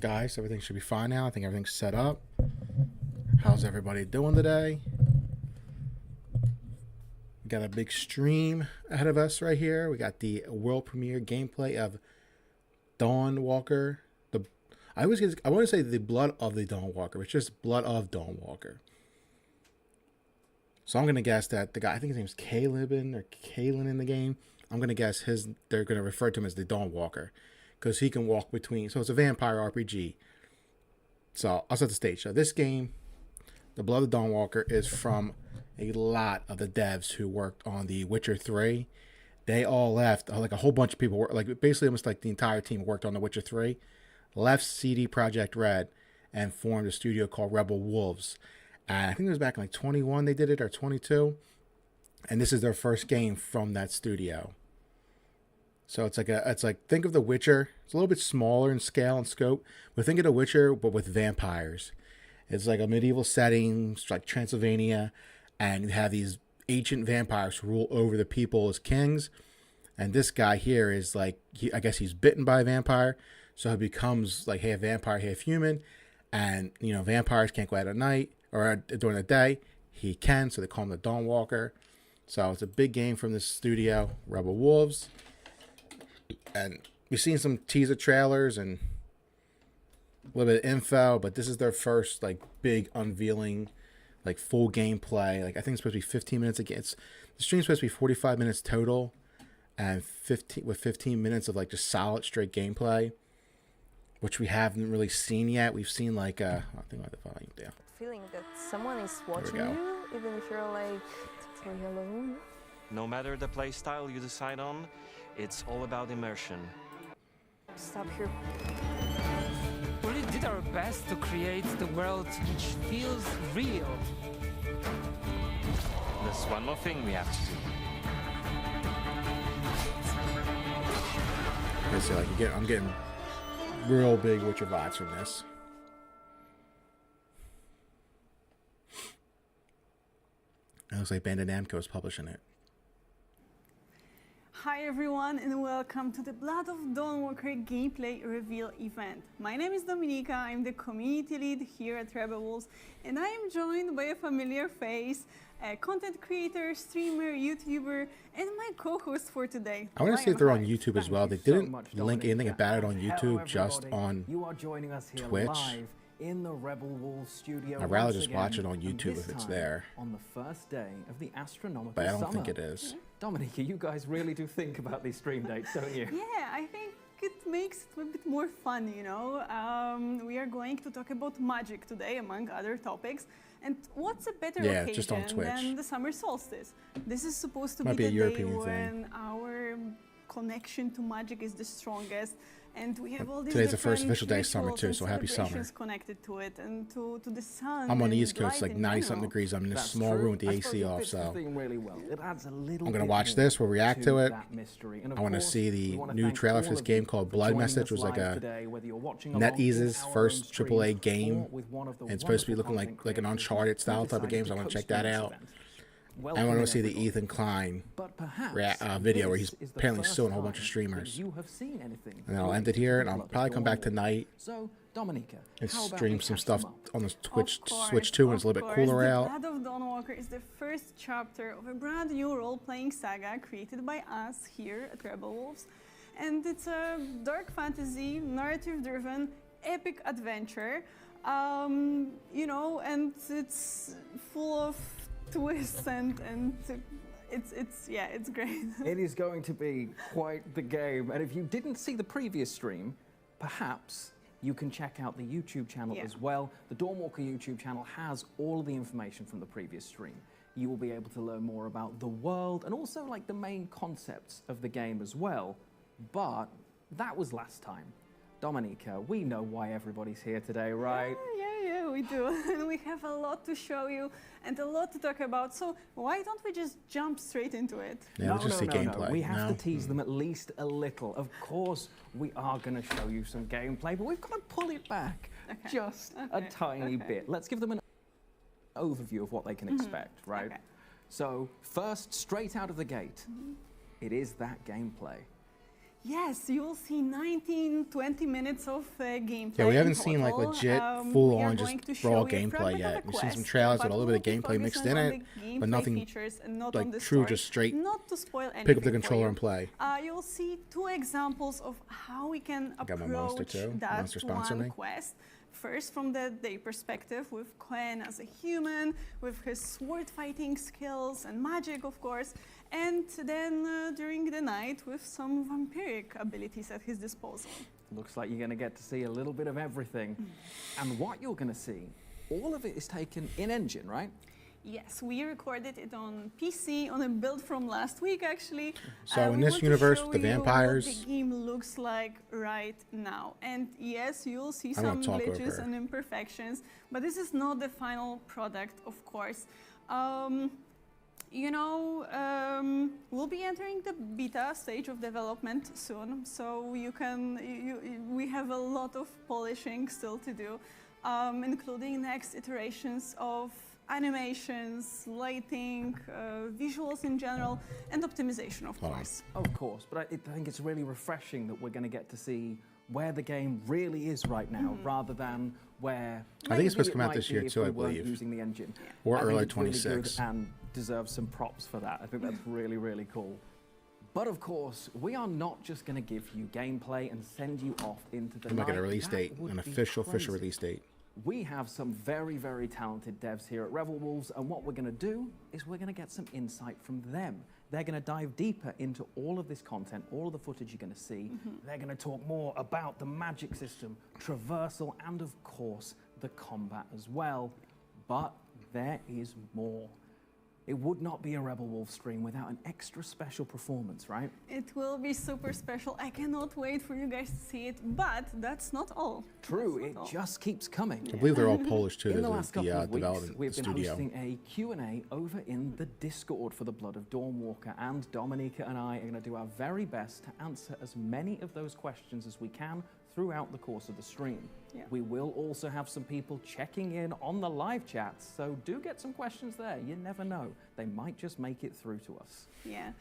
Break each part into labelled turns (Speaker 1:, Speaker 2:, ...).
Speaker 1: Guys, everything should be fine now. I think everything's set up. How's everybody doing today? We got a big stream ahead of us right here. We got the world premiere gameplay of Dawnwalker. I want to say the Blood of the Dawnwalker. It's just Blood of Dawnwalker. So I'm gonna guess that the guy, I think his name's Caleb or Kalen in the game. I'm gonna guess they're gonna refer to him as the Dawnwalker, because he can walk between. So it's a vampire RPG. So I'll set the stage. So this game, the Blood of Dawnwalker, is from a lot of the devs who worked on The Witcher 3. They all left. Like a whole bunch of people, like basically almost like the entire team worked on The Witcher 3. Left CD Projekt Red and formed a studio called Rebel Wolves. And I think it was back in like 21 they did it, or 22. And this is their first game from that studio. So it's like think of The Witcher. It's a little bit smaller in scale and scope, but think of The Witcher but with vampires. It's like a medieval setting, it's like Transylvania, and you have these ancient vampires who rule over the people as kings. And this guy here is like, I guess he's bitten by a vampire, so he becomes like half vampire, half human. And you know, vampires can't go out at night or during the day. He can, so they call him the Dawnwalker. So it's a big game from this studio, Rebel Wolves. And we've seen some teaser trailers and a little bit of info, but this is their first like big unveiling, like full gameplay. Like I think it's supposed to be 15 minutes again. The stream's supposed to be 45 minutes total, and 15 minutes of like just solid straight gameplay, which we haven't really seen yet. We've seen like I think I have the volume down.
Speaker 2: Feeling that someone is watching you, even if you're like totally alone.
Speaker 3: No matter the play style you decide on, it's all about immersion.
Speaker 2: Stop here.
Speaker 4: We really did our best to create the world which feels real.
Speaker 3: There's one more thing we have to do.
Speaker 1: So like I'm getting real big Witcher vibes from this. It looks like Bandai Namco is publishing it.
Speaker 5: Hi everyone and welcome to the Blood of Dawnwalker gameplay reveal event. My name is Dominika, I'm the community lead here at Rebel Wolves, and I am joined by a familiar face, a content creator, streamer, YouTuber, and my co-host for today.
Speaker 1: I want to see if they're on YouTube as well. They didn't link anything about it on YouTube, just on Twitch.
Speaker 6: In the Rebel Wolves studio.
Speaker 1: I'd rather just watch it on YouTube if it's there.
Speaker 6: On the first day of the astronomical
Speaker 1: but I don't
Speaker 6: summer.
Speaker 1: think it is.
Speaker 6: Dominika, you guys really do think about these stream dates, don't you?
Speaker 5: Yeah, I think it makes it a bit more fun, you know. We are going to talk about magic today, among other topics. And what's a better occasion
Speaker 1: just on Twitch.
Speaker 5: than the summer solstice? This is supposed to
Speaker 1: Might
Speaker 5: be
Speaker 1: be a
Speaker 5: the
Speaker 1: European
Speaker 5: day when
Speaker 1: thing.
Speaker 5: our connection to magic is the strongest. And we have all these
Speaker 1: Today's the first official day of summer
Speaker 5: rituals
Speaker 1: too,
Speaker 5: and
Speaker 1: so happy summer.
Speaker 5: celebrations connected to it and to the sun.
Speaker 1: I'm on the
Speaker 5: and
Speaker 1: East Coast,
Speaker 5: light
Speaker 1: like
Speaker 5: in
Speaker 1: 90-something
Speaker 5: general.
Speaker 1: degrees. I'm in this
Speaker 6: That's
Speaker 1: small
Speaker 6: true.
Speaker 1: room with the
Speaker 6: I
Speaker 1: AC
Speaker 6: suppose it
Speaker 1: off,
Speaker 6: fits the
Speaker 1: so
Speaker 6: theme really well. It adds a little
Speaker 1: I'm gonna
Speaker 6: bit
Speaker 1: watch
Speaker 6: more
Speaker 1: this. We'll react to it.
Speaker 6: that mystery. And of
Speaker 1: I want to
Speaker 6: course,
Speaker 1: see
Speaker 6: we
Speaker 1: the
Speaker 6: wanna
Speaker 1: new
Speaker 6: thank
Speaker 1: trailer
Speaker 6: all
Speaker 1: for this
Speaker 6: of
Speaker 1: game
Speaker 6: you
Speaker 1: called
Speaker 6: for
Speaker 1: Blood
Speaker 6: joining
Speaker 1: Message.
Speaker 6: us
Speaker 1: Was like
Speaker 6: live
Speaker 1: a
Speaker 6: today, whether you're watching along with
Speaker 1: NetEase's
Speaker 6: our
Speaker 1: first
Speaker 6: own
Speaker 1: AAA
Speaker 6: streams
Speaker 1: game.
Speaker 6: or with one of the
Speaker 1: And it's supposed to be
Speaker 6: wonderful
Speaker 1: looking like an
Speaker 6: content
Speaker 1: Uncharted
Speaker 6: creators
Speaker 1: style
Speaker 6: who
Speaker 1: type of game, so I
Speaker 6: decided
Speaker 1: want to check
Speaker 6: co-sponsor
Speaker 1: that
Speaker 6: this
Speaker 1: out.
Speaker 6: event.
Speaker 1: I want
Speaker 6: Welcome
Speaker 1: to see the
Speaker 6: everybody.
Speaker 1: Ethan Klein
Speaker 6: But perhaps
Speaker 1: video where
Speaker 6: this
Speaker 1: he's
Speaker 6: is the
Speaker 1: apparently
Speaker 6: first
Speaker 1: suing a whole bunch of
Speaker 6: time
Speaker 1: streamers.
Speaker 6: that you have seen anything
Speaker 1: And then I'll
Speaker 6: like
Speaker 1: end it here, and I'll
Speaker 6: Blood of
Speaker 1: probably come back
Speaker 6: Dawnwalker.
Speaker 1: tonight
Speaker 6: So, Dominika,
Speaker 1: and
Speaker 6: how about
Speaker 1: stream
Speaker 6: we
Speaker 1: some
Speaker 6: catch
Speaker 1: stuff
Speaker 6: them up?
Speaker 1: on the Twitch
Speaker 5: Of course,
Speaker 1: Switch 2 when it's a little bit
Speaker 5: of
Speaker 1: cooler
Speaker 5: course.
Speaker 1: out.
Speaker 5: The Blood of Dawnwalker is the first chapter of a brand new role-playing saga created by us here at Rebel Wolves. And it's a dark fantasy, narrative-driven, epic adventure. You know, and it's full of twists and it's great.
Speaker 6: It is going to be quite the game. And if you didn't see the previous stream, perhaps you can check out the YouTube channel as well. The Dawnwalker YouTube channel has all of the information from the previous stream. You will be able to learn more about the world and also like the main concepts of the game as well. But that was last time. Dominika, we know why everybody's here today, right?
Speaker 5: Yeah, we do. And we have a lot to show you and a lot to talk about. So why don't we just jump straight into it?
Speaker 1: Yeah, let's just see
Speaker 6: No.
Speaker 1: gameplay.
Speaker 6: We have to tease them at least a little. Of course, we are going to show you some gameplay, but we've got to pull it back just a tiny bit. Let's give them an overview of what they can expect, right?
Speaker 5: Okay.
Speaker 6: So first, straight out of the gate, it is that gameplay.
Speaker 5: Yes, you'll see 19-20 minutes of gameplay.
Speaker 1: Yeah, we haven't
Speaker 5: in
Speaker 1: seen like
Speaker 5: total.
Speaker 1: legit,
Speaker 5: We
Speaker 1: full
Speaker 5: are
Speaker 1: on,
Speaker 5: going
Speaker 1: just
Speaker 5: to show
Speaker 1: raw
Speaker 5: you a
Speaker 1: gameplay
Speaker 5: fragment of
Speaker 1: yet.
Speaker 5: a
Speaker 1: We've seen some
Speaker 5: quest,
Speaker 1: trailers with
Speaker 5: but
Speaker 1: a little
Speaker 5: we'll
Speaker 1: bit of
Speaker 5: be
Speaker 1: gameplay mixed
Speaker 5: focusing
Speaker 1: in
Speaker 5: on
Speaker 1: it,
Speaker 5: the
Speaker 1: but
Speaker 5: gameplay
Speaker 1: nothing
Speaker 5: features and not on
Speaker 1: like
Speaker 5: the
Speaker 1: true,
Speaker 5: story.
Speaker 1: just straight
Speaker 5: Not to spoil anything
Speaker 1: pick up the
Speaker 5: for
Speaker 1: controller
Speaker 5: you.
Speaker 1: and play.
Speaker 5: You'll see 2 examples of how we can
Speaker 1: got my monster
Speaker 5: approach
Speaker 1: too.
Speaker 5: that
Speaker 1: Monster sponsor
Speaker 5: one
Speaker 1: me.
Speaker 5: quest. First, from the day perspective, with Quen as a human, with his sword fighting skills and magic, of course, and then during the night with some vampiric abilities at his disposal.
Speaker 6: Looks like you're going to get to see a little bit of everything. And what you're going to see, all of it is taken in-engine, right?
Speaker 5: Yes, we recorded it on PC on a build from last week, actually.
Speaker 1: So in
Speaker 5: we
Speaker 1: this
Speaker 5: want to
Speaker 1: universe
Speaker 5: show
Speaker 1: with the
Speaker 5: you
Speaker 1: vampires-
Speaker 5: what the game looks like right now. And yes, you'll see
Speaker 1: I'm gonna
Speaker 5: some
Speaker 1: talk
Speaker 5: glitches
Speaker 1: over.
Speaker 5: and imperfections, but this is not the final product, of course. We'll be entering the beta stage of development soon, so we have a lot of polishing still to do, including next iterations of animations, lighting, visuals in general, and optimization, of course.
Speaker 6: Of course, but I think it's really refreshing that we're going to get to see where the game really is right now, rather than where
Speaker 1: I think it's supposed
Speaker 6: maybe
Speaker 1: to come
Speaker 6: it
Speaker 1: out
Speaker 6: might
Speaker 1: this
Speaker 6: be
Speaker 1: year
Speaker 6: if
Speaker 1: too,
Speaker 6: we
Speaker 1: I
Speaker 6: weren't
Speaker 1: believe.
Speaker 6: using the engine.
Speaker 1: Or
Speaker 6: I think
Speaker 1: early
Speaker 6: it's really good
Speaker 1: 26.
Speaker 6: and deserves some props for that. I think that's really, really cool. But of course, we are not just going to give you gameplay and send you off into the
Speaker 1: I'm
Speaker 6: night.
Speaker 1: not a release
Speaker 6: That
Speaker 1: date,
Speaker 6: would
Speaker 1: an
Speaker 6: be
Speaker 1: official
Speaker 6: crazy.
Speaker 1: release date.
Speaker 6: We have some very, very talented devs here at Rebel Wolves, and what we're going to do is we're going to get some insight from them. They're going to dive deeper into all of this content, all of the footage you're going to see. They're going to talk more about the magic system, traversal, and of course, the combat as well. But there is more. It would not be a Rebel Wolf stream without an extra special performance, right?
Speaker 5: It will be super special. I cannot wait for you guys to see it, but that's not all.
Speaker 6: True,
Speaker 5: That's
Speaker 6: it
Speaker 5: not all.
Speaker 6: just keeps coming.
Speaker 1: I believe they're all Polish too.
Speaker 6: In the last couple of weeks,
Speaker 1: development
Speaker 6: we've been
Speaker 1: studio.
Speaker 6: hosting a Q&A over in the Discord for the Blood of Dawnwalker, and Dominika and I are going to do our very best to answer as many of those questions as we can throughout the course of the stream.
Speaker 5: Yeah.
Speaker 6: We will also have some people checking in on the live chats, so do get some questions there. You never know. They might just make it through to us.
Speaker 5: Yeah.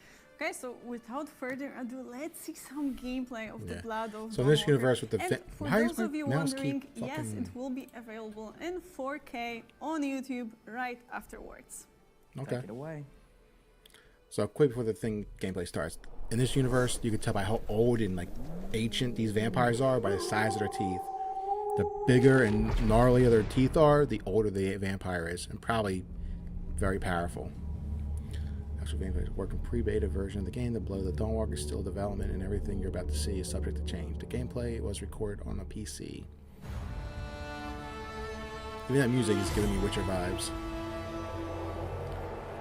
Speaker 5: Okay, so without further ado, let's see some gameplay of the
Speaker 1: Yeah.
Speaker 5: Blood of
Speaker 1: So in this
Speaker 5: Dawnwalker.
Speaker 1: universe with the
Speaker 5: And for
Speaker 1: how is
Speaker 5: those
Speaker 1: my
Speaker 5: of you
Speaker 1: mouse
Speaker 5: wondering,
Speaker 1: keep
Speaker 5: yes,
Speaker 1: fucking-
Speaker 5: it will be available in 4K on YouTube right afterwards.
Speaker 1: Okay.
Speaker 6: Take it away.
Speaker 1: So quick before the gameplay starts. In this universe, you can tell by how old and like ancient these vampires are by the size of their teeth. The bigger and gnarlier their teeth are, the older the vampire is, and probably very powerful. Actual vampires work in pre-beta version of the game. The Blood of the Dawnwalker is still in development, and everything you're about to see is subject to change. The gameplay was recorded on a PC. Even that music is giving me Witcher vibes.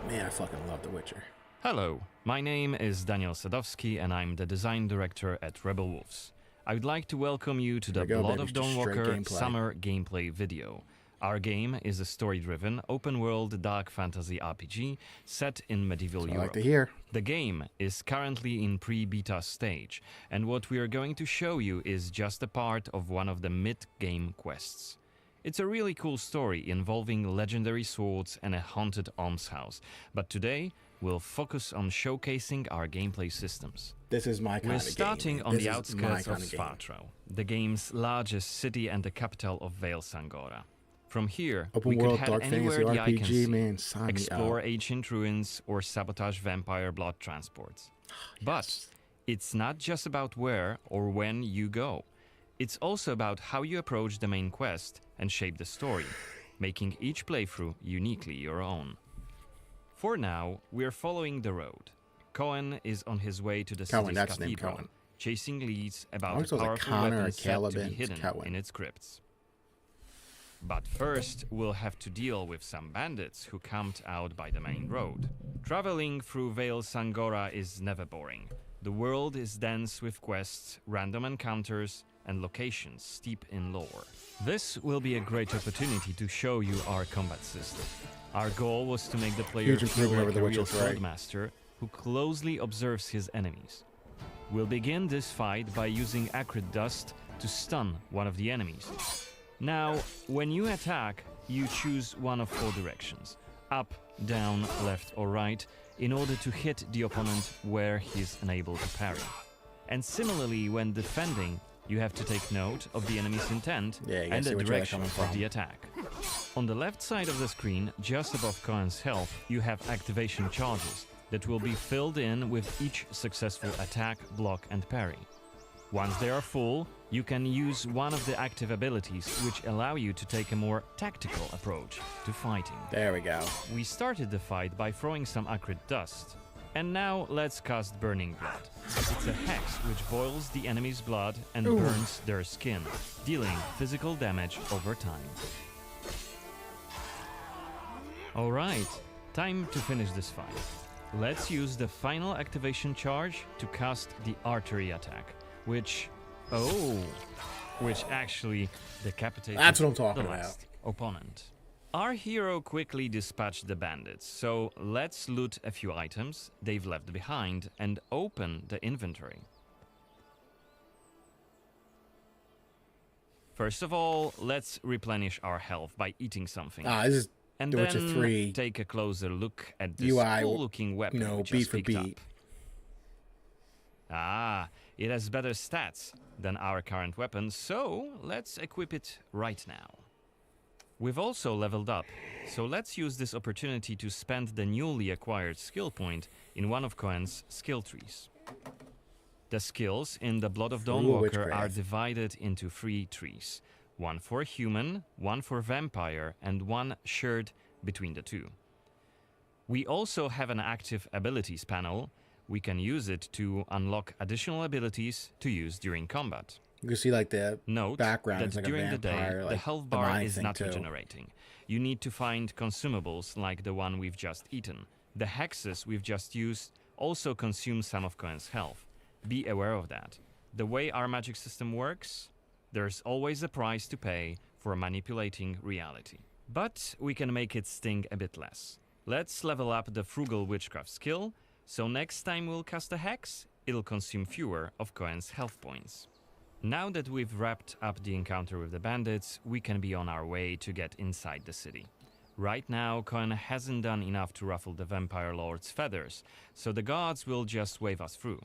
Speaker 1: Man, I fucking love The Witcher.
Speaker 7: Hello, my name is Daniel Sadowski and I'm the design director at Rebel Wolves. I would like to welcome you to the
Speaker 1: There we go,
Speaker 7: Blood
Speaker 1: baby.
Speaker 7: of
Speaker 1: Just straight
Speaker 7: Dawnwalker
Speaker 1: gameplay.
Speaker 7: summer gameplay video. Our game is a story-driven, open-world dark fantasy RPG set in medieval
Speaker 1: I
Speaker 7: Europe.
Speaker 1: like to hear.
Speaker 7: The game is currently in pre-beta stage, and what we are going to show you is just a part of one of the mid-game quests. It's a really cool story involving legendary swords and a haunted almshouse, but today we'll focus on showcasing our gameplay systems.
Speaker 1: This is my kind
Speaker 7: We're
Speaker 1: of game.
Speaker 7: starting on
Speaker 1: This
Speaker 7: the
Speaker 1: is
Speaker 7: outskirts
Speaker 1: my
Speaker 7: of
Speaker 1: kind game.
Speaker 7: Svartrau, the game's largest city and the capital of Vale Sangora. From here,
Speaker 1: Open
Speaker 7: we could
Speaker 1: world
Speaker 7: head
Speaker 1: dark
Speaker 7: anywhere
Speaker 1: fantasy
Speaker 7: the eye can
Speaker 1: RPG,
Speaker 7: see,
Speaker 1: man. Sign me
Speaker 7: explore
Speaker 1: up.
Speaker 7: ancient ruins, or sabotage vampire blood transports. But it's not just about where or when you go. It's also about how you approach the main quest and shape the story, making each playthrough uniquely your own. For now, we're following the road. Cohen is on his way to the
Speaker 1: Cohen,
Speaker 7: city's
Speaker 1: that's named
Speaker 7: cathedral,
Speaker 1: Cohen.
Speaker 7: chasing leads
Speaker 1: I
Speaker 7: about
Speaker 1: always
Speaker 7: a
Speaker 1: thought it was like
Speaker 7: powerful
Speaker 1: Connor or
Speaker 7: weapon said
Speaker 1: Caleb,
Speaker 7: to be
Speaker 1: and it's
Speaker 7: hidden
Speaker 1: Cohen.
Speaker 7: in its crypts. But first, we'll have to deal with some bandits who camped out by the main road. Traveling through Vale Sangora is never boring. The world is dense with quests, random encounters, and locations steep in lore. This will be a great opportunity to show you our combat system. Our goal was to make the player
Speaker 1: Huge
Speaker 7: feel
Speaker 1: improvement
Speaker 7: like
Speaker 1: over The
Speaker 7: a real
Speaker 1: Witcher 3.
Speaker 7: swordmaster who closely observes his enemies. We'll begin this fight by using acrid dust to stun one of the enemies. Now, when you attack, you choose one of 4 directions: up, down, left or right, in order to hit the opponent where he's unable to parry. And similarly, when defending, you have to take note of the enemy's intent
Speaker 1: Yeah, you gotta
Speaker 7: and
Speaker 1: see
Speaker 7: the
Speaker 1: which way they're
Speaker 7: direction
Speaker 1: coming
Speaker 7: of
Speaker 1: from.
Speaker 7: the attack. On the left side of the screen, just above Cohen's health, you have activation charges that will be filled in with each successful attack, block, and parry. Once they are full, you can use one of the active abilities which allow you to take a more tactical approach to fighting.
Speaker 1: There we go.
Speaker 7: We started the fight by throwing some acrid dust. And now let's cast Burning Blood. It's a hex which boils the enemy's blood and burns their skin, dealing physical damage over time. Alright, time to finish this fight. Let's use the final activation charge to cast the artery attack, which actually decapitated
Speaker 1: That's what I'm talking
Speaker 7: the
Speaker 1: about.
Speaker 7: last opponent. Our hero quickly dispatched the bandits, so let's loot a few items they've left behind and open the inventory. First of all, let's replenish our health by eating something.
Speaker 1: This is
Speaker 7: And
Speaker 1: The Witcher
Speaker 7: then
Speaker 1: 3
Speaker 7: take a closer look at this
Speaker 1: UI,
Speaker 7: cool-looking weapon we
Speaker 1: beat
Speaker 7: just
Speaker 1: for
Speaker 7: picked
Speaker 1: beat.
Speaker 7: up. It has better stats than our current weapon, so let's equip it right now. We've also leveled up, so let's use this opportunity to spend the newly acquired skill point in one of Cohen's skill trees. The skills in the Blood of Dawnwalker
Speaker 1: witchcraft.
Speaker 7: are divided into 3 trees. One for human, one for vampire, and one shared between the two. We also have an active abilities panel. We can use it to unlock additional abilities to use during combat.
Speaker 1: You can see like the
Speaker 7: Note
Speaker 1: background
Speaker 7: that
Speaker 1: is like
Speaker 7: during
Speaker 1: a
Speaker 7: the day,
Speaker 1: vampire,
Speaker 7: the
Speaker 1: like
Speaker 7: health
Speaker 1: the
Speaker 7: bar
Speaker 1: mind
Speaker 7: is
Speaker 1: thing
Speaker 7: not
Speaker 1: too.
Speaker 7: regenerating. You need to find consumables like the one we've just eaten. The hexes we've just used also consume some of Cohen's health. Be aware of that. The way our magic system works, there's always a price to pay for manipulating reality. But we can make it sting a bit less. Let's level up the Frugal Witchcraft skill, so next time we'll cast a hex, it'll consume fewer of Cohen's health points. Now that we've wrapped up the encounter with the bandits, we can be on our way to get inside the city. Right now, Cohen hasn't done enough to ruffle the Vampire Lord's feathers, so the gods will just wave us through.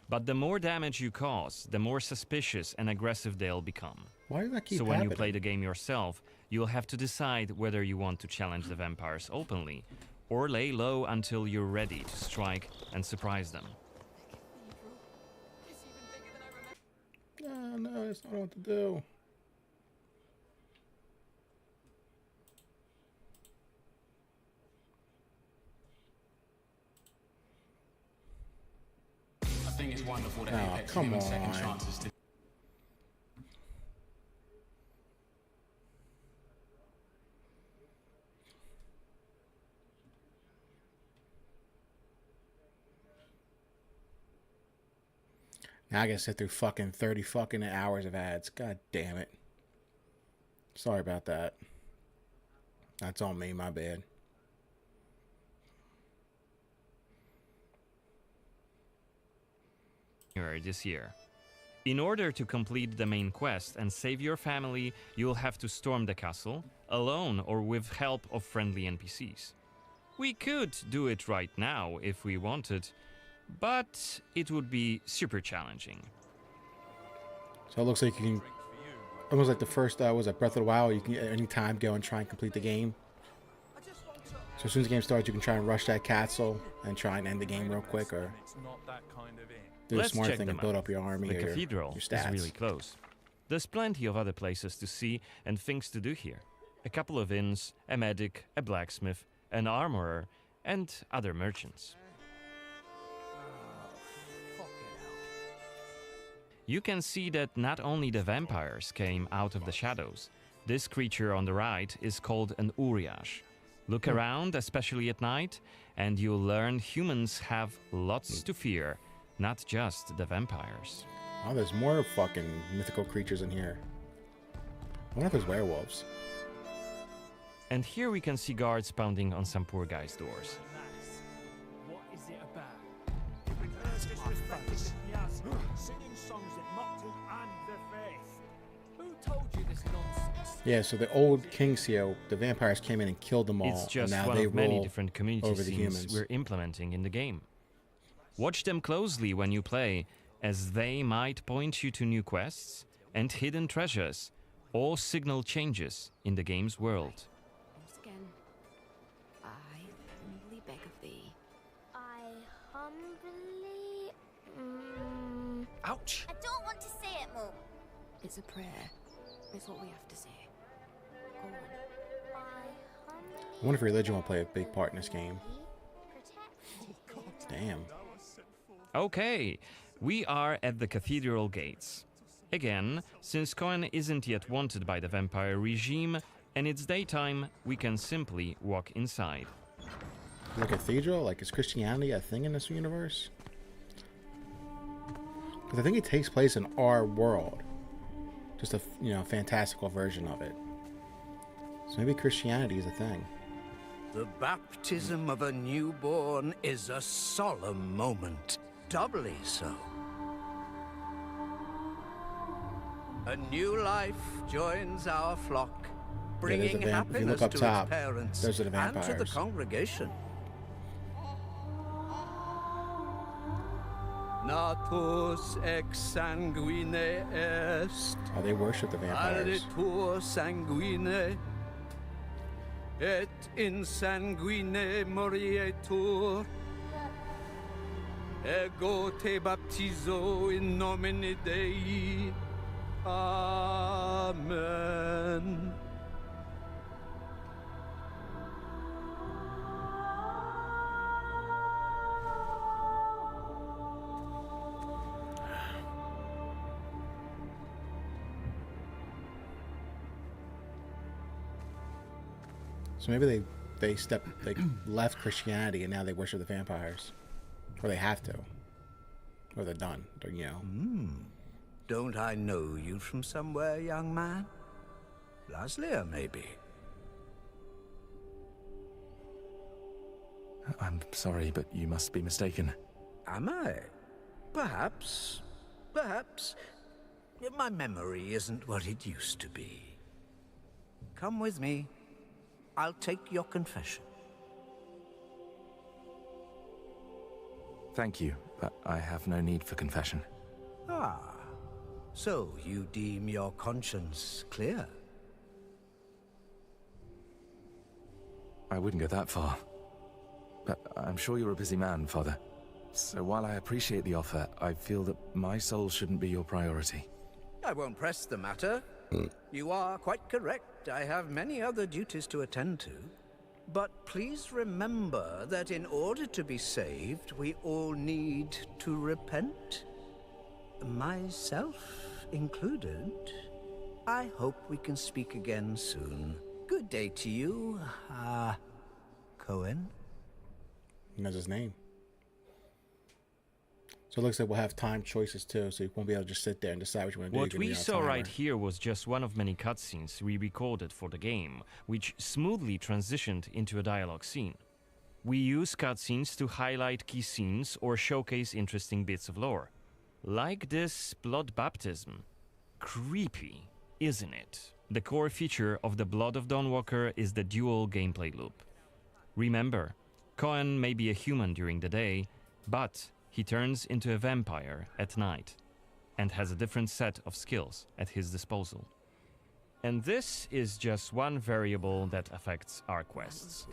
Speaker 7: But the more damage you cause, the more suspicious and aggressive they'll become.
Speaker 1: Why does that keep
Speaker 7: So when
Speaker 1: happening?
Speaker 7: you play the game yourself, you'll have to decide whether you want to challenge the vampires openly, or lay low until you're ready to strike and surprise them.
Speaker 1: No, that's not what to do.
Speaker 8: I think it's wonderful that
Speaker 1: Oh,
Speaker 8: Apex
Speaker 1: come
Speaker 8: given second
Speaker 1: on.
Speaker 8: chances to
Speaker 1: Now I gotta sit through fucking 30 fucking hours of ads. God damn it. Sorry about that. That's on me, my bad.
Speaker 7: This year. In order to complete the main quest and save your family, you'll have to storm the castle, alone or with help of friendly NPCs. We could do it right now if we wanted, but it would be super challenging.
Speaker 1: So it looks like you can, almost like the first, was it Breath of the Wild, you can at any time go and try and complete the game. So as soon as the game starts, you can try and rush that castle and try and end the game real quick, or do a
Speaker 7: Let's
Speaker 1: smart
Speaker 7: check
Speaker 1: thing
Speaker 7: them
Speaker 1: and build
Speaker 7: out.
Speaker 1: up your army
Speaker 7: The
Speaker 1: or
Speaker 7: cathedral
Speaker 1: your
Speaker 7: is
Speaker 1: stats.
Speaker 7: really close. There's plenty of other places to see and things to do here. A couple of inns, a medic, a blacksmith, an armorer, and other merchants. You can see that not only the vampires came out of the shadows. This creature on the right is called an Uriash. Look around, especially at night, and you'll learn humans have lots to fear, not just the vampires.
Speaker 1: Oh, there's more fucking mythical creatures in here. I wonder if there's werewolves.
Speaker 7: And here we can see guards pounding on some poor guy's doors.
Speaker 9: What is it about? Singing songs that mocked him and the faith. Who told you this nonsense?
Speaker 1: Yeah, so the old kings here, the vampires came in and killed them all.
Speaker 7: It's just
Speaker 1: and now
Speaker 7: one
Speaker 1: they
Speaker 7: of many
Speaker 1: rule
Speaker 7: different community
Speaker 1: over the
Speaker 7: scenes
Speaker 1: humans.
Speaker 7: we're implementing in the game. Watch them closely when you play, as they might point you to new quests and hidden treasures, or signal changes in the game's world.
Speaker 10: Once again, I humbly beg of thee.
Speaker 11: I humbly...
Speaker 12: Ouch!
Speaker 11: I don't want to say it, Mum.
Speaker 10: It's a prayer. It's what we have to say. Go on.
Speaker 1: I wonder if religion will play a big part in this game. Damn.
Speaker 7: Okay, we are at the cathedral gates. Again, since Cohen isn't yet wanted by the vampire regime, and it's daytime, we can simply walk inside.
Speaker 1: The cathedral? Like, is Christianity a thing in this universe? Because I think it takes place in our world. Just a, fantastical version of it. So maybe Christianity is a thing.
Speaker 12: The baptism of a newborn is a solemn moment, doubly so. A new life joins our flock, bringing happiness to its parents
Speaker 1: those are the
Speaker 12: and
Speaker 1: vampires.
Speaker 12: to the congregation. Natus ex sanguine est.
Speaker 1: Oh, they worship the vampires.
Speaker 12: Aritur sanguine. Et in sanguine morietur. Ego te baptizo in nomine Dei. Amen.
Speaker 1: So maybe they left Christianity and now they worship the vampires, or they have to, or they're done.
Speaker 12: Don't I know you from somewhere, young man? Laslia, maybe.
Speaker 13: I'm sorry, but you must be mistaken.
Speaker 12: Am I? Perhaps. Perhaps. My memory isn't what it used to be. Come with me. I'll take your confession.
Speaker 13: Thank you, but I have no need for confession.
Speaker 12: Ah, so you deem your conscience clear?
Speaker 13: I wouldn't go that far. But I'm sure you're a busy man, Father. So while I appreciate the offer, I feel that my soul shouldn't be your priority.
Speaker 12: I won't press the matter. You are quite correct. I have many other duties to attend to. But please remember that in order to be saved, we all need to repent. Myself included. I hope we can speak again soon. Good day to you, Cohen.
Speaker 1: And that's his name. So it looks like we'll have time choices too, so you won't be able to just sit there and decide what you want to do.
Speaker 7: What we saw right here was just one of many cutscenes we recorded for the game, which smoothly transitioned into a dialogue scene. We use cutscenes to highlight key scenes or showcase interesting bits of lore. Like this blood baptism. Creepy, isn't it? The core feature of the Blood of Dawnwalker is the dual gameplay loop. Remember, Cohen may be a human during the day, but he turns into a vampire at night and has a different set of skills at his disposal. And this is just one variable that affects our quests.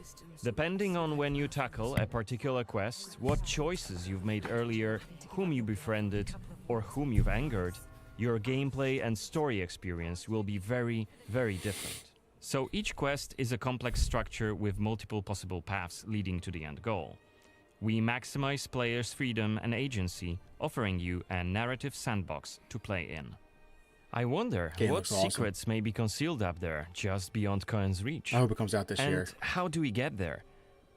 Speaker 7: Depending on when you tackle a particular quest, what choices you've made earlier, whom you befriended, or whom you've angered, your gameplay and story experience will be very, very different. So each quest is a complex structure with multiple possible paths leading to the end goal. We maximize players' freedom and agency, offering you a narrative sandbox to play in. I wonder what secrets may be concealed up there, just beyond Cohen's reach.
Speaker 1: I hope it comes out this year.
Speaker 7: And how do we get there?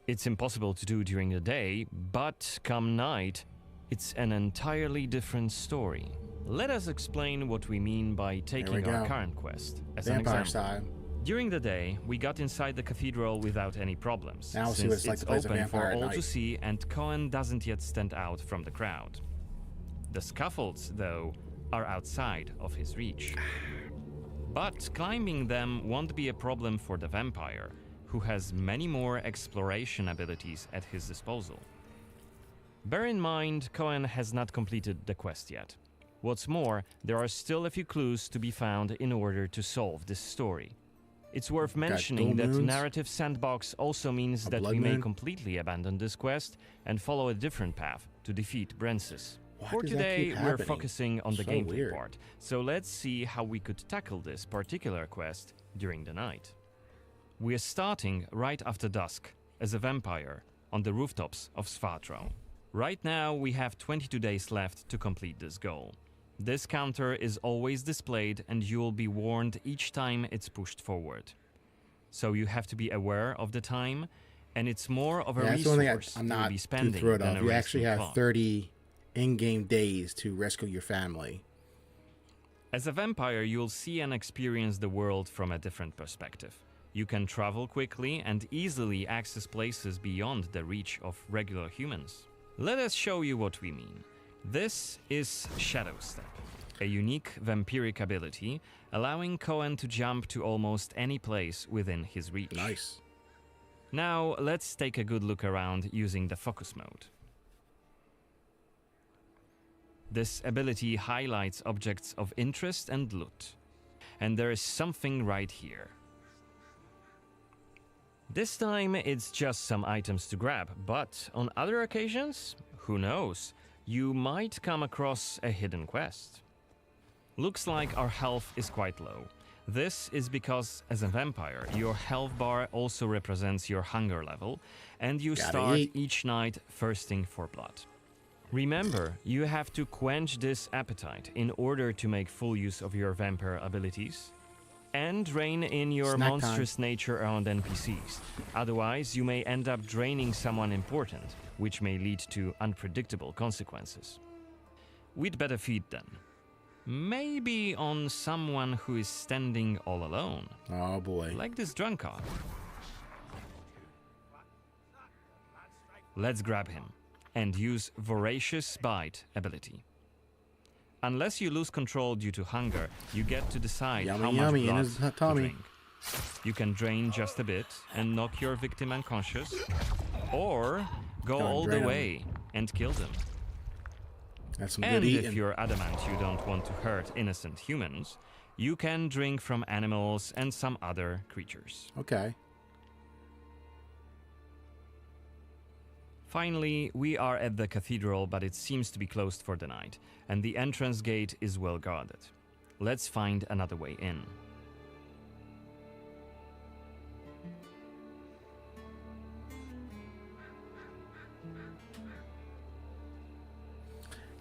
Speaker 7: It's impossible to do during the day, but come night, it's an entirely different story. Let us explain what we mean by taking our current quest as an example. During the day, we got inside the cathedral without any problems,
Speaker 1: now
Speaker 7: since it's open for all to see and Cohen doesn't yet stand out from the crowd. The scaffolds, though, are outside of his reach. But climbing them won't be a problem for the vampire, who has many more exploration abilities at his disposal. Bear in mind, Cohen has not completed the quest yet. What's more, there are still a few clues to be found in order to solve this story. It's worth mentioning that narrative sandbox also means that we may completely abandon this quest and follow a different path to defeat Brensis. For today, we're focusing on the gameplay part, so let's see how we could tackle this particular quest during the night. We're starting right after dusk, as a vampire, on the rooftops of Svatro. Right now, we have 22 days left to complete this goal. This counter is always displayed and you will be warned each time it's pushed forward. So you have to be aware of the time, and it's more of a resource to be spending than a
Speaker 1: You actually have 30 in-game days to rescue your family.
Speaker 7: As a vampire, you'll see and experience the world from a different perspective. You can travel quickly and easily access places beyond the reach of regular humans. Let us show you what we mean. This is Shadow Step, a unique vampiric ability allowing Cohen to jump to almost any place within his reach.
Speaker 1: Nice.
Speaker 7: Now let's take a good look around using the focus mode. This ability highlights objects of interest and loot. And there is something right here. This time it's just some items to grab, but on other occasions, who knows, you might come across a hidden quest. Looks like our health is quite low. This is because, as a vampire, your health bar also represents your hunger level, and you start each night thirsting for blood. Remember, you have to quench this appetite in order to make full use of your vampire abilities, and rein in your monstrous nature around NPCs. Otherwise, you may end up draining someone important, which may lead to unpredictable consequences. We'd better feed them. Maybe on someone who is standing all alone.
Speaker 1: Oh boy.
Speaker 7: Like this drunkard. Let's grab him and use Voracious Bite ability. Unless you lose control due to hunger, you get to decide how much blood to drink. You can drain just a bit and knock your victim unconscious, or go all the way and kill them.
Speaker 1: That's some
Speaker 7: and
Speaker 1: good
Speaker 7: if you're adamant you don't want to hurt innocent humans, you can drink from animals and some other creatures.
Speaker 1: Okay.
Speaker 7: Finally, we are at the cathedral, but it seems to be closed for the night, and the entrance gate is well guarded. Let's find another way in.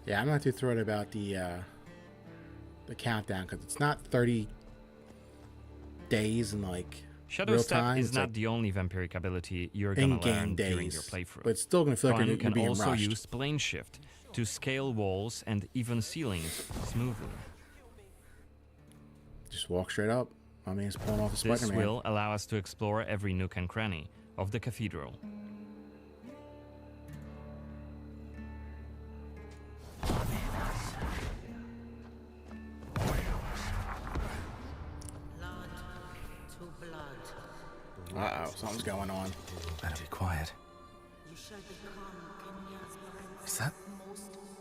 Speaker 1: Yeah, I'm not too thrilled about the countdown, because it's not 30 days in like
Speaker 7: Shadow
Speaker 1: real
Speaker 7: Step
Speaker 1: time.
Speaker 7: is
Speaker 1: it's
Speaker 7: not
Speaker 1: like
Speaker 7: the only vampiric ability you're gonna learn during your playthrough.
Speaker 1: But it's still gonna feel like you're
Speaker 7: can
Speaker 1: being
Speaker 7: also
Speaker 1: rushed.
Speaker 7: use plane shift to scale walls and even ceilings smoothly.
Speaker 1: Just walk straight up. I mean, it's pulling off a
Speaker 7: This
Speaker 1: Spider-Man.
Speaker 7: will allow us to explore every nook and cranny of the cathedral.
Speaker 1: Uh-oh, something's going on.
Speaker 13: Better be quiet. Is that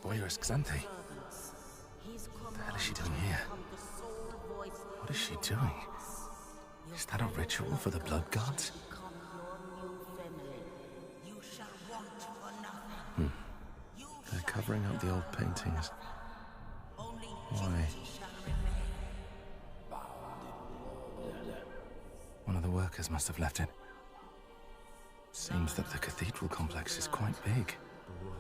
Speaker 13: Boyris Xanthe? What the hell is she doing here? What is she doing? Is that a ritual for the blood gods? They're covering up the old paintings. Why? One of the workers must have left it. Seems that the cathedral complex is quite big.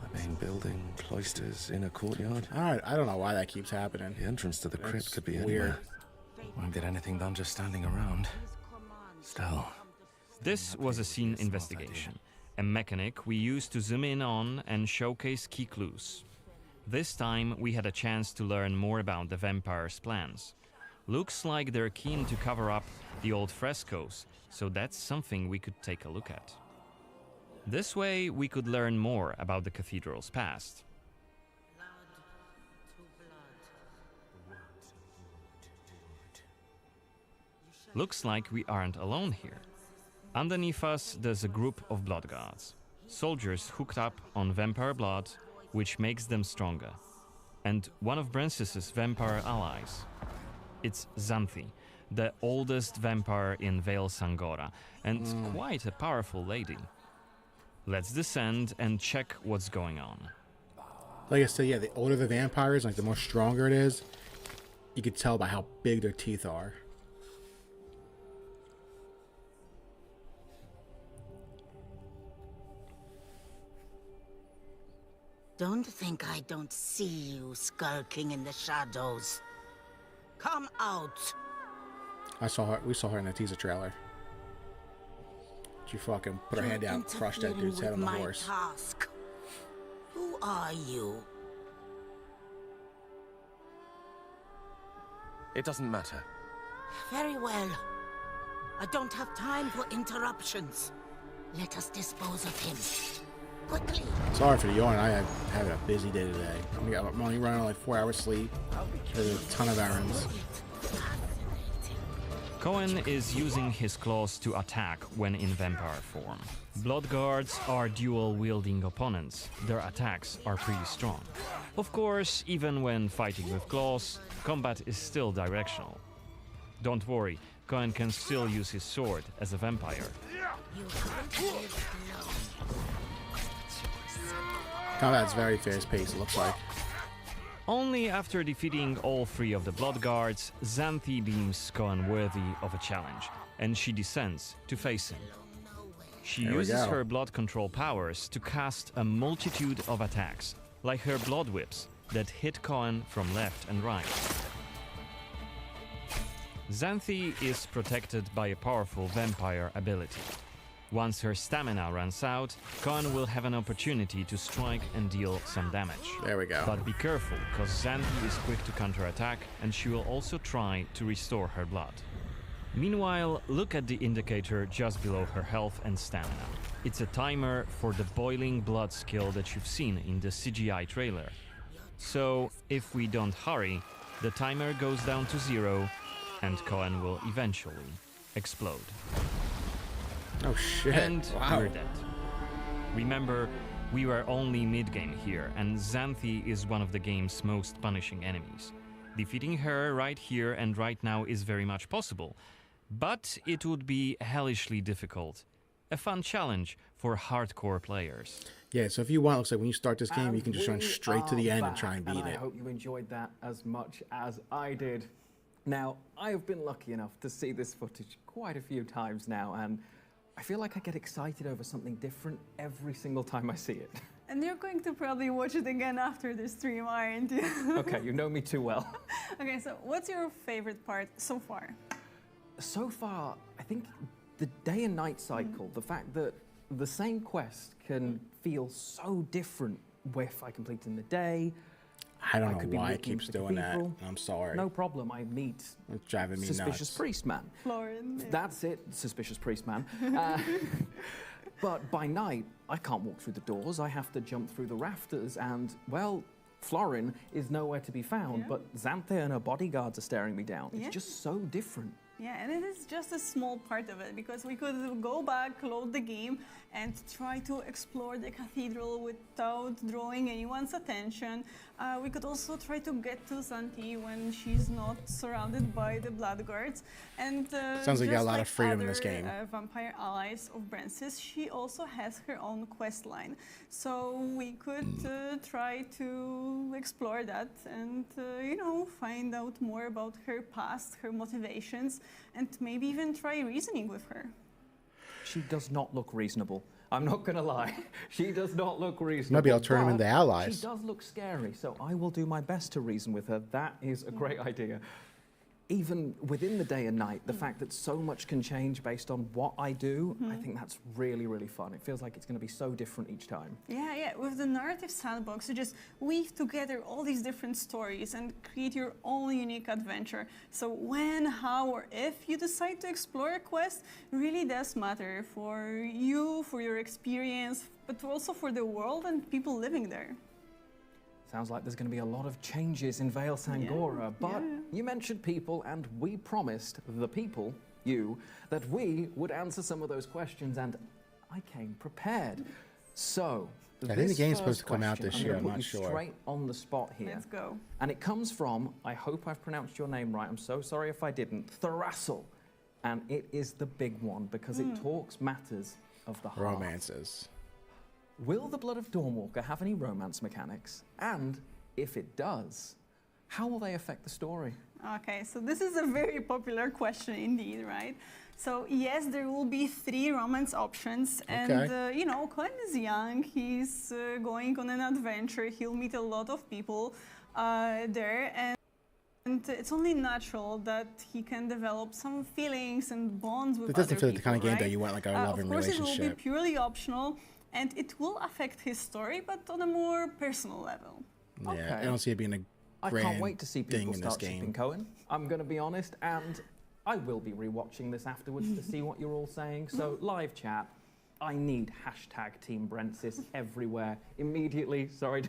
Speaker 13: The main building, cloisters, inner courtyard.
Speaker 1: I don't know why that keeps happening.
Speaker 13: The entrance to the crypt
Speaker 1: That's
Speaker 13: could be
Speaker 1: weird.
Speaker 13: anywhere. Won't get anything done just standing around. Still.
Speaker 7: This was a scene investigation, a mechanic we used to zoom in on and showcase key clues. This time we had a chance to learn more about the vampire's plans. Looks like they're keen to cover up the old frescoes, so that's something we could take a look at. This way we could learn more about the cathedral's past. Looks like we aren't alone here. Underneath us there's a group of blood gods. soldiers hooked up on vampire blood, which makes them stronger. And one of Brances's vampire allies. It's Xanthi, the oldest vampire in Vale Sangora, and quite a powerful lady. Let's descend and check what's going on.
Speaker 1: Like I said, yeah, the older the vampire is, like the more stronger it is, you could tell by how big their teeth are.
Speaker 14: Don't think I don't see you skulking in the shadows. Come out.
Speaker 1: We saw her in the teaser trailer. She fucking put her hand down, crushed that dude's head on the horse.
Speaker 14: Task. Who are you?
Speaker 13: It doesn't matter.
Speaker 14: Very well. I don't have time for interruptions. Let us dispose of him. Quickly.
Speaker 1: Sorry for the yawn. I have having a busy day today. I'm only running like 4 hours sleep. There's a ton of errands.
Speaker 7: Cohen is using his claws to attack when in vampire form. Blood guards are dual-wielding opponents. Their attacks are pretty strong. Of course, even when fighting with claws, combat is still directional. Don't worry, Cohen can still use his sword as a vampire.
Speaker 1: Combat's very fast-paced, it looks like.
Speaker 7: Only after defeating all 3 of the Blood Guards, Xanthi deems Cohen worthy of a challenge, and she descends to face him. She uses her blood control powers to cast a multitude of attacks, like her blood whips that hit Cohen from left and right. Xanthi is protected by a powerful vampire ability. Once her stamina runs out, Cohen will have an opportunity to strike and deal some damage.
Speaker 1: There we go.
Speaker 7: But be careful, because Xanthi is quick to counterattack, and she will also try to restore her blood. Meanwhile, look at the indicator just below her health and stamina. It's a timer for the boiling blood skill that you've seen in the CGI trailer. So, if we don't hurry, the timer goes down to 0, and Cohen will eventually explode.
Speaker 1: Oh shit,
Speaker 7: and
Speaker 1: wow.
Speaker 7: we're dead. Remember, we were only mid-game here, and Xanthi is one of the game's most punishing enemies. Defeating her right here and right now is very much possible, but it would be hellishly difficult. A fun challenge for hardcore players.
Speaker 1: Yeah, so if you want, it looks like when you start this game, you can just run straight to the end and try and beat
Speaker 6: I
Speaker 1: it.
Speaker 6: hope you enjoyed that as much as I did. Now, I have been lucky enough to see this footage quite a few times now, and I feel like I get excited over something different every single time I see it.
Speaker 5: And you're going to probably watch it again after the stream, aren't you?
Speaker 6: Okay, you know me too well.
Speaker 5: Okay, so what's your favorite part so far?
Speaker 6: So far, I think the day and night cycle, the fact that the same quest can feel so different if I complete in the day.
Speaker 1: I don't know why it keeps doing that. I'm sorry.
Speaker 6: No problem. I meet
Speaker 1: it's driving me
Speaker 6: Suspicious
Speaker 1: nuts.
Speaker 6: Priest Man.
Speaker 5: Florin.
Speaker 6: That's it, Suspicious Priest Man. But by night, I can't walk through the doors. I have to jump through the rafters, and well, Florin is nowhere to be found. But Xanthi and her bodyguards are staring me down. It's just so different.
Speaker 5: Yeah, and it is just a small part of it, because we could go back, load the game, and try to explore the cathedral without drawing anyone's attention. We could also try to get to Xanthi when she's not surrounded by the Blood Guards. And
Speaker 1: sounds like you got a lot of freedom in this game.
Speaker 5: Vampire allies of Brancis, she also has her own quest line. So we could try to explore that and, you know, find out more about her past, her motivations, and maybe even try reasoning with her.
Speaker 6: She does not look reasonable. I'm not going to lie. She does not look reasonable.
Speaker 1: Maybe I'll turn them into allies.
Speaker 6: She does look scary, so I will do my best to reason with her. That is a great idea. Even within the day and night, the fact that so much can change based on what I do, I think that's really, really fun. It feels like it's going to be so different each time.
Speaker 5: Yeah. With the narrative sandbox, you just weave together all these different stories and create your own unique adventure. So when, how, or if you decide to explore a quest really does matter for you, for your experience, but also for the world and people living there.
Speaker 6: Sounds like there's going to be a lot of changes in Vale Sangora, but you mentioned people, and we promised the people, you, that we would answer some of those questions, and I came prepared. So,
Speaker 1: I think the game's supposed
Speaker 6: first
Speaker 1: to come out
Speaker 6: question,
Speaker 1: this year,
Speaker 6: I'm
Speaker 1: I'm
Speaker 6: gonna
Speaker 1: not
Speaker 6: put you
Speaker 1: sure.
Speaker 6: straight on the spot here.
Speaker 5: Let's go.
Speaker 6: And it comes from, I hope I've pronounced your name right, I'm so sorry if I didn't, Thrassel. And it is the big one because it talks matters of the heart.
Speaker 1: Romances.
Speaker 6: Will the Blood of Dawnwalker have any romance mechanics? And if it does, how will they affect the story?
Speaker 5: Okay, so this is a very popular question indeed, right? So yes, there will be 3 romance options, and you know, Cohen is young. He's going on an adventure. He'll meet a lot of people there, and it's only natural that he can develop some feelings and bonds with
Speaker 1: It doesn't
Speaker 5: other
Speaker 1: feel like the kind of
Speaker 5: people,
Speaker 1: game that
Speaker 5: right?
Speaker 1: you want like a loving
Speaker 5: Of course,
Speaker 1: relationship.
Speaker 5: it will be purely optional, and it will affect his story, but on a more personal level.
Speaker 1: Yeah,
Speaker 6: Okay.
Speaker 1: I don't see it being a
Speaker 6: I
Speaker 1: grand
Speaker 6: can't wait to see
Speaker 1: thing
Speaker 6: people
Speaker 1: in this
Speaker 6: start shipping
Speaker 1: game.
Speaker 6: Cohen. I'm going to be honest, and I will be rewatching this afterwards to see what you're all saying. So, live chat, I need hashtag Team Brentsis everywhere immediately. Sorry.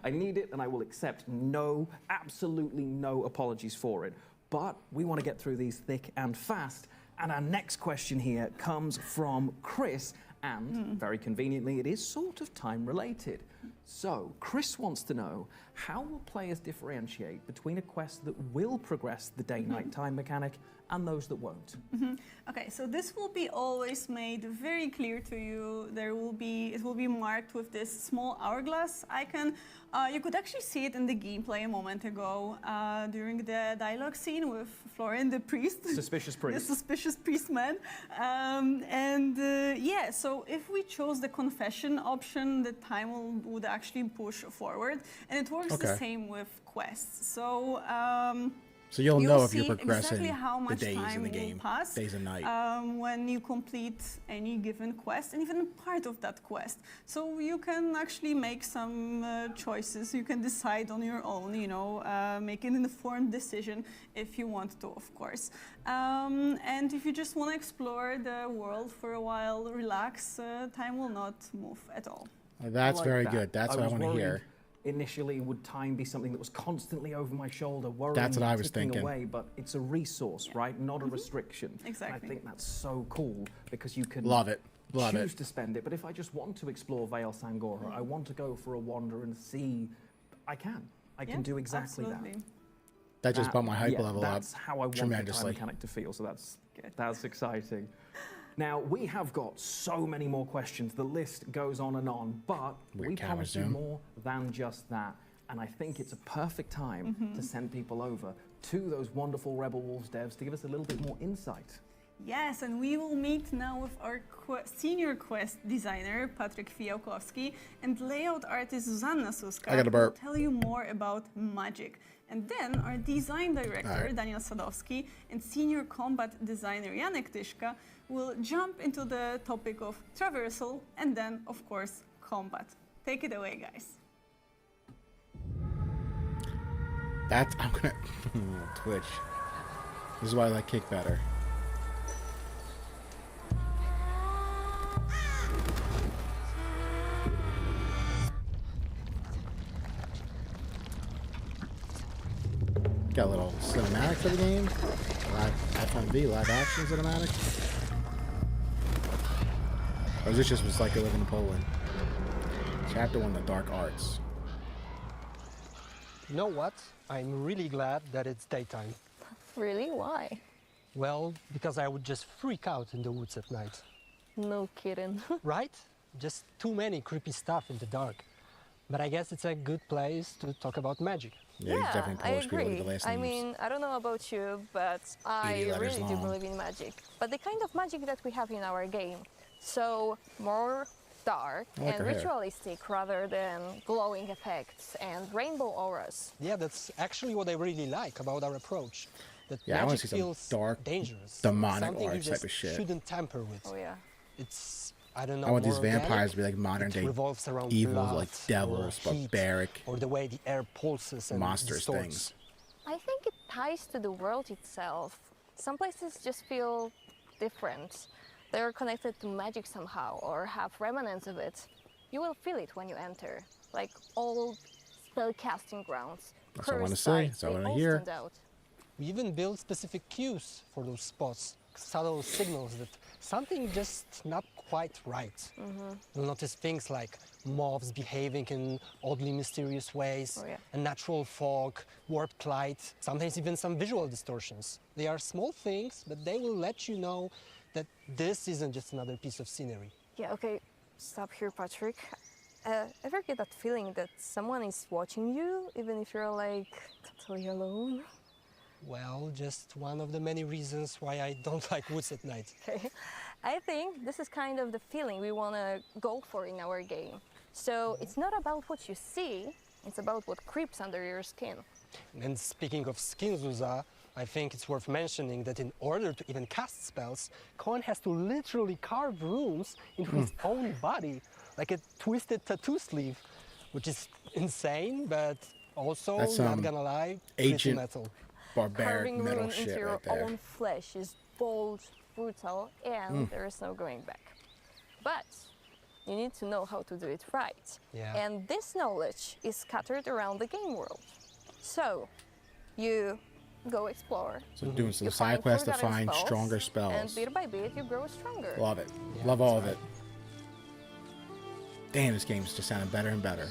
Speaker 6: I need it, and I will accept no, absolutely no apologies for it. But we want to get through these thick and fast. And our next question here comes from Chris, and very conveniently, it is sort of time related. So, Chris wants to know, how will players differentiate between a quest that will progress the day-night time mechanic and those that won't?
Speaker 5: Okay, so this will be always made very clear to you. It will be marked with this small hourglass icon. You could actually see it in the gameplay a moment ago during the dialogue scene with Florian the priest.
Speaker 6: Suspicious priest.
Speaker 5: The suspicious priest man. Yeah, so if we chose the confession option, the time would actually push forward. And it works the same with quests. So
Speaker 1: So you'll know if
Speaker 5: see
Speaker 1: you're progressing
Speaker 5: exactly how much
Speaker 1: the days
Speaker 5: time
Speaker 1: in the
Speaker 5: will
Speaker 1: game,
Speaker 5: pass,
Speaker 1: days and night.
Speaker 5: when you complete any given quest, and even part of that quest. So you can actually make some choices. You can decide on your own, you know, make an informed decision if you want to, of course. And if you just want to explore the world for a while, relax, time will not move at all.
Speaker 1: That's
Speaker 6: like
Speaker 1: very
Speaker 6: that.
Speaker 1: good. That's what I want to hear.
Speaker 6: Initially, would time be something that was constantly over my shoulder, worrying,
Speaker 1: That's what I was
Speaker 6: ticking
Speaker 1: thinking.
Speaker 6: away, but it's a resource, right? Not a restriction.
Speaker 5: Exactly.
Speaker 6: And I think that's so cool because you can
Speaker 1: Love it. Love
Speaker 6: choose
Speaker 1: it.
Speaker 6: to spend it. But if I just want to explore Vale Sangora, I want to go for a wander and see, I can. I can do exactly
Speaker 5: absolutely.
Speaker 1: That just bumped my hype level up
Speaker 6: That's how I want the time
Speaker 1: tremendously.
Speaker 6: mechanic to feel. So that's exciting. Now, we have got so many more questions. The list goes on and on, but
Speaker 1: Weird
Speaker 6: we
Speaker 1: camera
Speaker 6: promise you
Speaker 1: zoom.
Speaker 6: more than just that. And I think it's a perfect time to send people over to those wonderful Rebel Wolves devs to give us a little bit more insight.
Speaker 5: Yes, and we will meet now with our senior quest designer, Patryk Fijałkowski, and layout artist, Zuzanna Suska,
Speaker 1: I got a burp.
Speaker 5: will tell you more about magic. And then our design director,
Speaker 1: right.
Speaker 5: Daniel Sadowski, and senior combat designer, Janek Tyszka, will jump into the topic of traversal and then, of course, combat. Take it away, guys.
Speaker 1: I'm gonna Twitch. This is why I like Kick better. Got a little cinematic for the game. Live FMV, live action cinematic. Or is this just was like I live in Poland? Chapter 1, The Dark Arts.
Speaker 15: You know what? I'm really glad that it's daytime.
Speaker 2: Really? Why?
Speaker 15: Well, because I would just freak out in the woods at night.
Speaker 2: No kidding.
Speaker 15: Right? Just too many creepy stuff in the dark. But I guess it's a good place to talk about magic.
Speaker 1: Yeah, he's definitely
Speaker 2: I
Speaker 1: Polish people with
Speaker 2: agree.
Speaker 1: the last
Speaker 2: I
Speaker 1: names.
Speaker 2: mean, I don't know about you, but
Speaker 1: 80
Speaker 2: I
Speaker 1: letters
Speaker 2: really do
Speaker 1: long.
Speaker 2: believe in magic. But the kind of magic that we have in our game. So more dark
Speaker 15: I like
Speaker 2: and
Speaker 15: her hair.
Speaker 2: ritualistic rather than glowing effects and rainbow auras.
Speaker 15: Yeah, that's actually what I really like about our approach. That
Speaker 1: Yeah, I wanna
Speaker 15: magic
Speaker 1: see some
Speaker 15: feels
Speaker 1: dark,
Speaker 15: dangerous.
Speaker 1: demonic
Speaker 15: something you
Speaker 1: arts type
Speaker 15: just
Speaker 1: of shit.
Speaker 15: shouldn't tamper with.
Speaker 2: Oh yeah.
Speaker 15: It's, I don't know,
Speaker 1: I want these
Speaker 15: more organic.
Speaker 1: vampires to be like modern
Speaker 15: It
Speaker 1: day
Speaker 15: revolves around
Speaker 1: evil,
Speaker 15: blood
Speaker 1: like
Speaker 15: or
Speaker 1: devils,
Speaker 15: heat,
Speaker 1: barbaric,
Speaker 15: or the way the air pulses and
Speaker 1: monstrous
Speaker 15: distorts.
Speaker 1: things.
Speaker 2: I think it ties to the world itself. Some places just feel different. They're connected to magic somehow or have remnants of it. You will feel it when you enter, like old spellcasting grounds.
Speaker 1: That's what I wanna
Speaker 2: cursed
Speaker 1: see,
Speaker 2: sites,
Speaker 1: that's what I
Speaker 2: they
Speaker 1: wanna
Speaker 2: all
Speaker 1: hear.
Speaker 2: stand out.
Speaker 15: We even build specific cues for those spots, subtle signals that something just not quite right. You'll notice things like moths behaving in oddly mysterious ways, a natural fog, warped light, sometimes even some visual distortions. They are small things, but they will let you know that this isn't just another piece of scenery.
Speaker 2: Yeah, okay, stop here, Patrick. Ever get that feeling that someone is watching you, even if you're like totally alone?
Speaker 15: Well, just one of the many reasons why I don't like woods at night.
Speaker 2: Okay, I think this is kind of the feeling we want to go for in our game. So it's not about what you see, it's about what creeps under your skin.
Speaker 15: And speaking of skin, Zuza, I think it's worth mentioning that in order to even cast spells, Cohen has to literally carve runes into his own body, like a twisted tattoo sleeve, which is insane, but also, not gonna lie, pretty metal.
Speaker 1: Barbaric
Speaker 2: Carving
Speaker 1: metal
Speaker 2: runes
Speaker 1: shit
Speaker 2: into your
Speaker 1: right there.
Speaker 2: own flesh is bold, brutal, and there is no going back. But you need to know how to do it right.
Speaker 15: Yeah.
Speaker 2: And this knowledge is scattered around the game world. So you go explore.
Speaker 1: So doing some
Speaker 2: you
Speaker 1: side quests to
Speaker 2: forgotten
Speaker 1: find
Speaker 2: spells,
Speaker 1: stronger spells.
Speaker 2: And bit by bit, you grow stronger.
Speaker 1: Love it.
Speaker 15: Yeah,
Speaker 1: Love all of it. Damn, this game's just sounding better and better.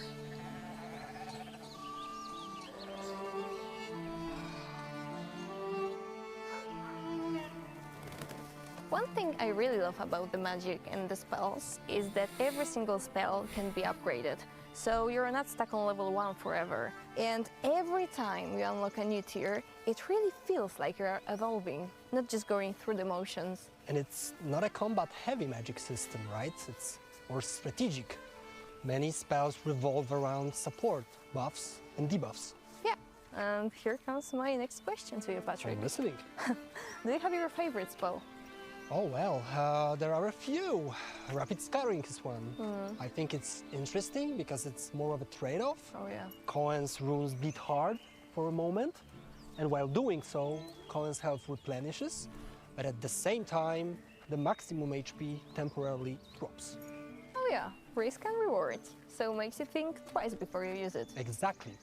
Speaker 2: One thing I really love about the magic and the spells is that every single spell can be upgraded. So you're not stuck on level 1 forever. And every time you unlock a new tier, it really feels like you're evolving, not just going through the motions.
Speaker 15: And it's not a combat-heavy magic system, right? It's more strategic. Many spells revolve around support, buffs, and debuffs.
Speaker 2: Yeah, and here comes my next question to you, Patrick.
Speaker 15: I'm listening.
Speaker 2: Do you have your favorite spell?
Speaker 15: Oh, well, there are a few. Rapid Scarring is one. I think it's interesting because it's more of a trade-off.
Speaker 2: Oh, yeah.
Speaker 15: Cohen's runes beat hard for a moment, and while doing so, Cohen's health replenishes, but at the same time, the maximum HP temporarily drops.
Speaker 2: Oh yeah, risk and reward. So makes you think twice before you use it.
Speaker 15: Exactly.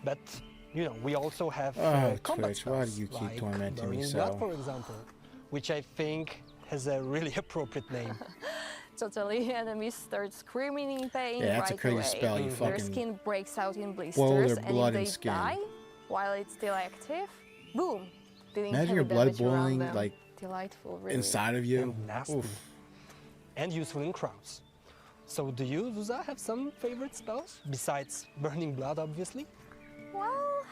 Speaker 15: But, you know, we also have combat
Speaker 1: Twitch, why do
Speaker 15: spells,
Speaker 1: you keep
Speaker 15: like
Speaker 1: tormenting me
Speaker 15: Burning
Speaker 1: so?
Speaker 15: Blood, for example, which I think has a really appropriate name.
Speaker 2: Totally, enemies start screaming in pain
Speaker 1: Yeah, that's a
Speaker 2: right
Speaker 1: crazy
Speaker 2: away.
Speaker 1: spell, you
Speaker 2: Their
Speaker 1: fucking
Speaker 2: skin breaks out in
Speaker 1: boil
Speaker 2: blisters,
Speaker 1: their
Speaker 2: and
Speaker 1: blood
Speaker 2: if
Speaker 1: and
Speaker 2: they
Speaker 1: skin.
Speaker 2: die while it's still active, boom! Dealing
Speaker 1: Imagine
Speaker 2: heavy
Speaker 1: your blood
Speaker 2: damage around
Speaker 1: boiling
Speaker 2: them.
Speaker 1: like
Speaker 2: Delightful, really.
Speaker 1: inside of you.
Speaker 15: And nasty.
Speaker 1: Oof.
Speaker 15: And useful in crowds. So do you, Zuza, have some favorite spells? Besides Burning Blood, obviously?
Speaker 2: Well,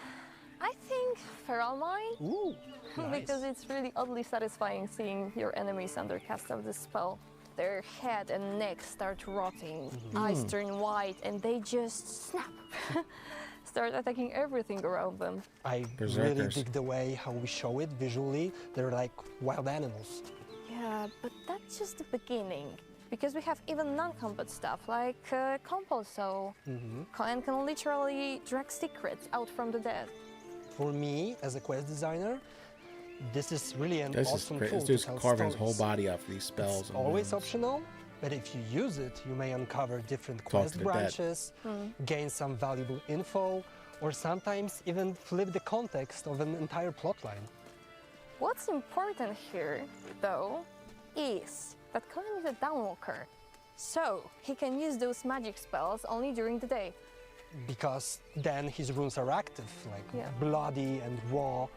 Speaker 2: I think Feral Mind.
Speaker 15: Ooh, nice.
Speaker 2: Because it's really oddly satisfying seeing your enemies under cast of this spell. Their head and neck start rotting, eyes turn white, and they just snap. Start attacking everything around them.
Speaker 15: I really dig the way how we show it visually. They're like wild animals.
Speaker 2: Yeah, but that's just the beginning. Because we have even non-combat stuff like Compulso. Cohen can literally drag secrets out from the dead.
Speaker 15: For me, as a quest designer, this is really an awesome tool to
Speaker 1: Just
Speaker 15: tell
Speaker 1: carving his
Speaker 15: stories.
Speaker 1: whole body up for these spells.
Speaker 15: It's
Speaker 1: and
Speaker 15: always
Speaker 1: runes.
Speaker 15: optional, but if you use it, you may uncover different
Speaker 1: Talk to
Speaker 15: quest
Speaker 1: the dead.
Speaker 15: branches, gain some valuable info, or sometimes even flip the context of an entire plotline.
Speaker 2: What's important here, though, is that Cohen is a Dawnwalker. So he can use those magic spells only during the day.
Speaker 15: Because then his runes are active, like
Speaker 2: Yeah.
Speaker 15: bloody and raw,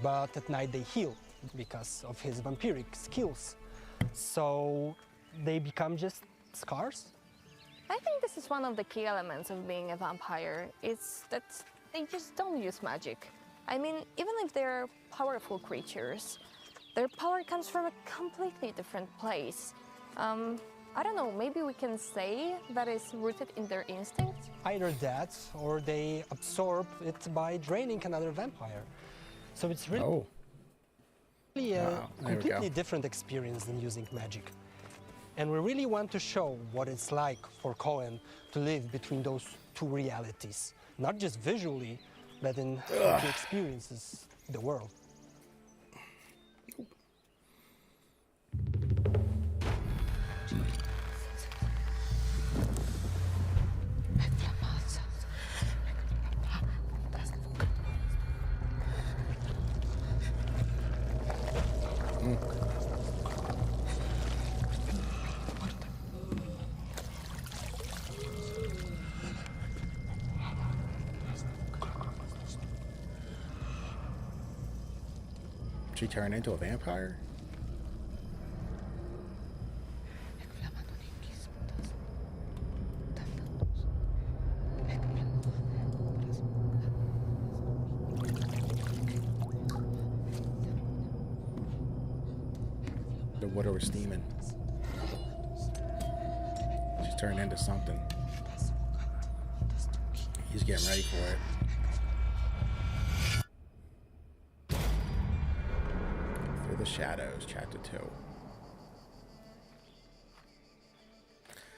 Speaker 15: but at night they heal because of his vampiric skills. So they become just scars.
Speaker 2: I think this is one of the key elements of being a vampire. It's that they just don't use magic. I mean, even if they're powerful creatures, their power comes from a completely different place. I don't know, maybe we can say that it's rooted in their instinct?
Speaker 15: Either that, or they absorb it by draining another vampire. So it's really a
Speaker 1: Wow, there we
Speaker 15: completely
Speaker 1: go.
Speaker 15: different experience than using magic. And we really want to show what it's like for Cohen to live between those two realities. Not just visually, but in how he experiences the world.
Speaker 1: She turned into a vampire? The water was steaming. She's turned into something. He's getting ready for it. Through the Shadows, Chapter 2.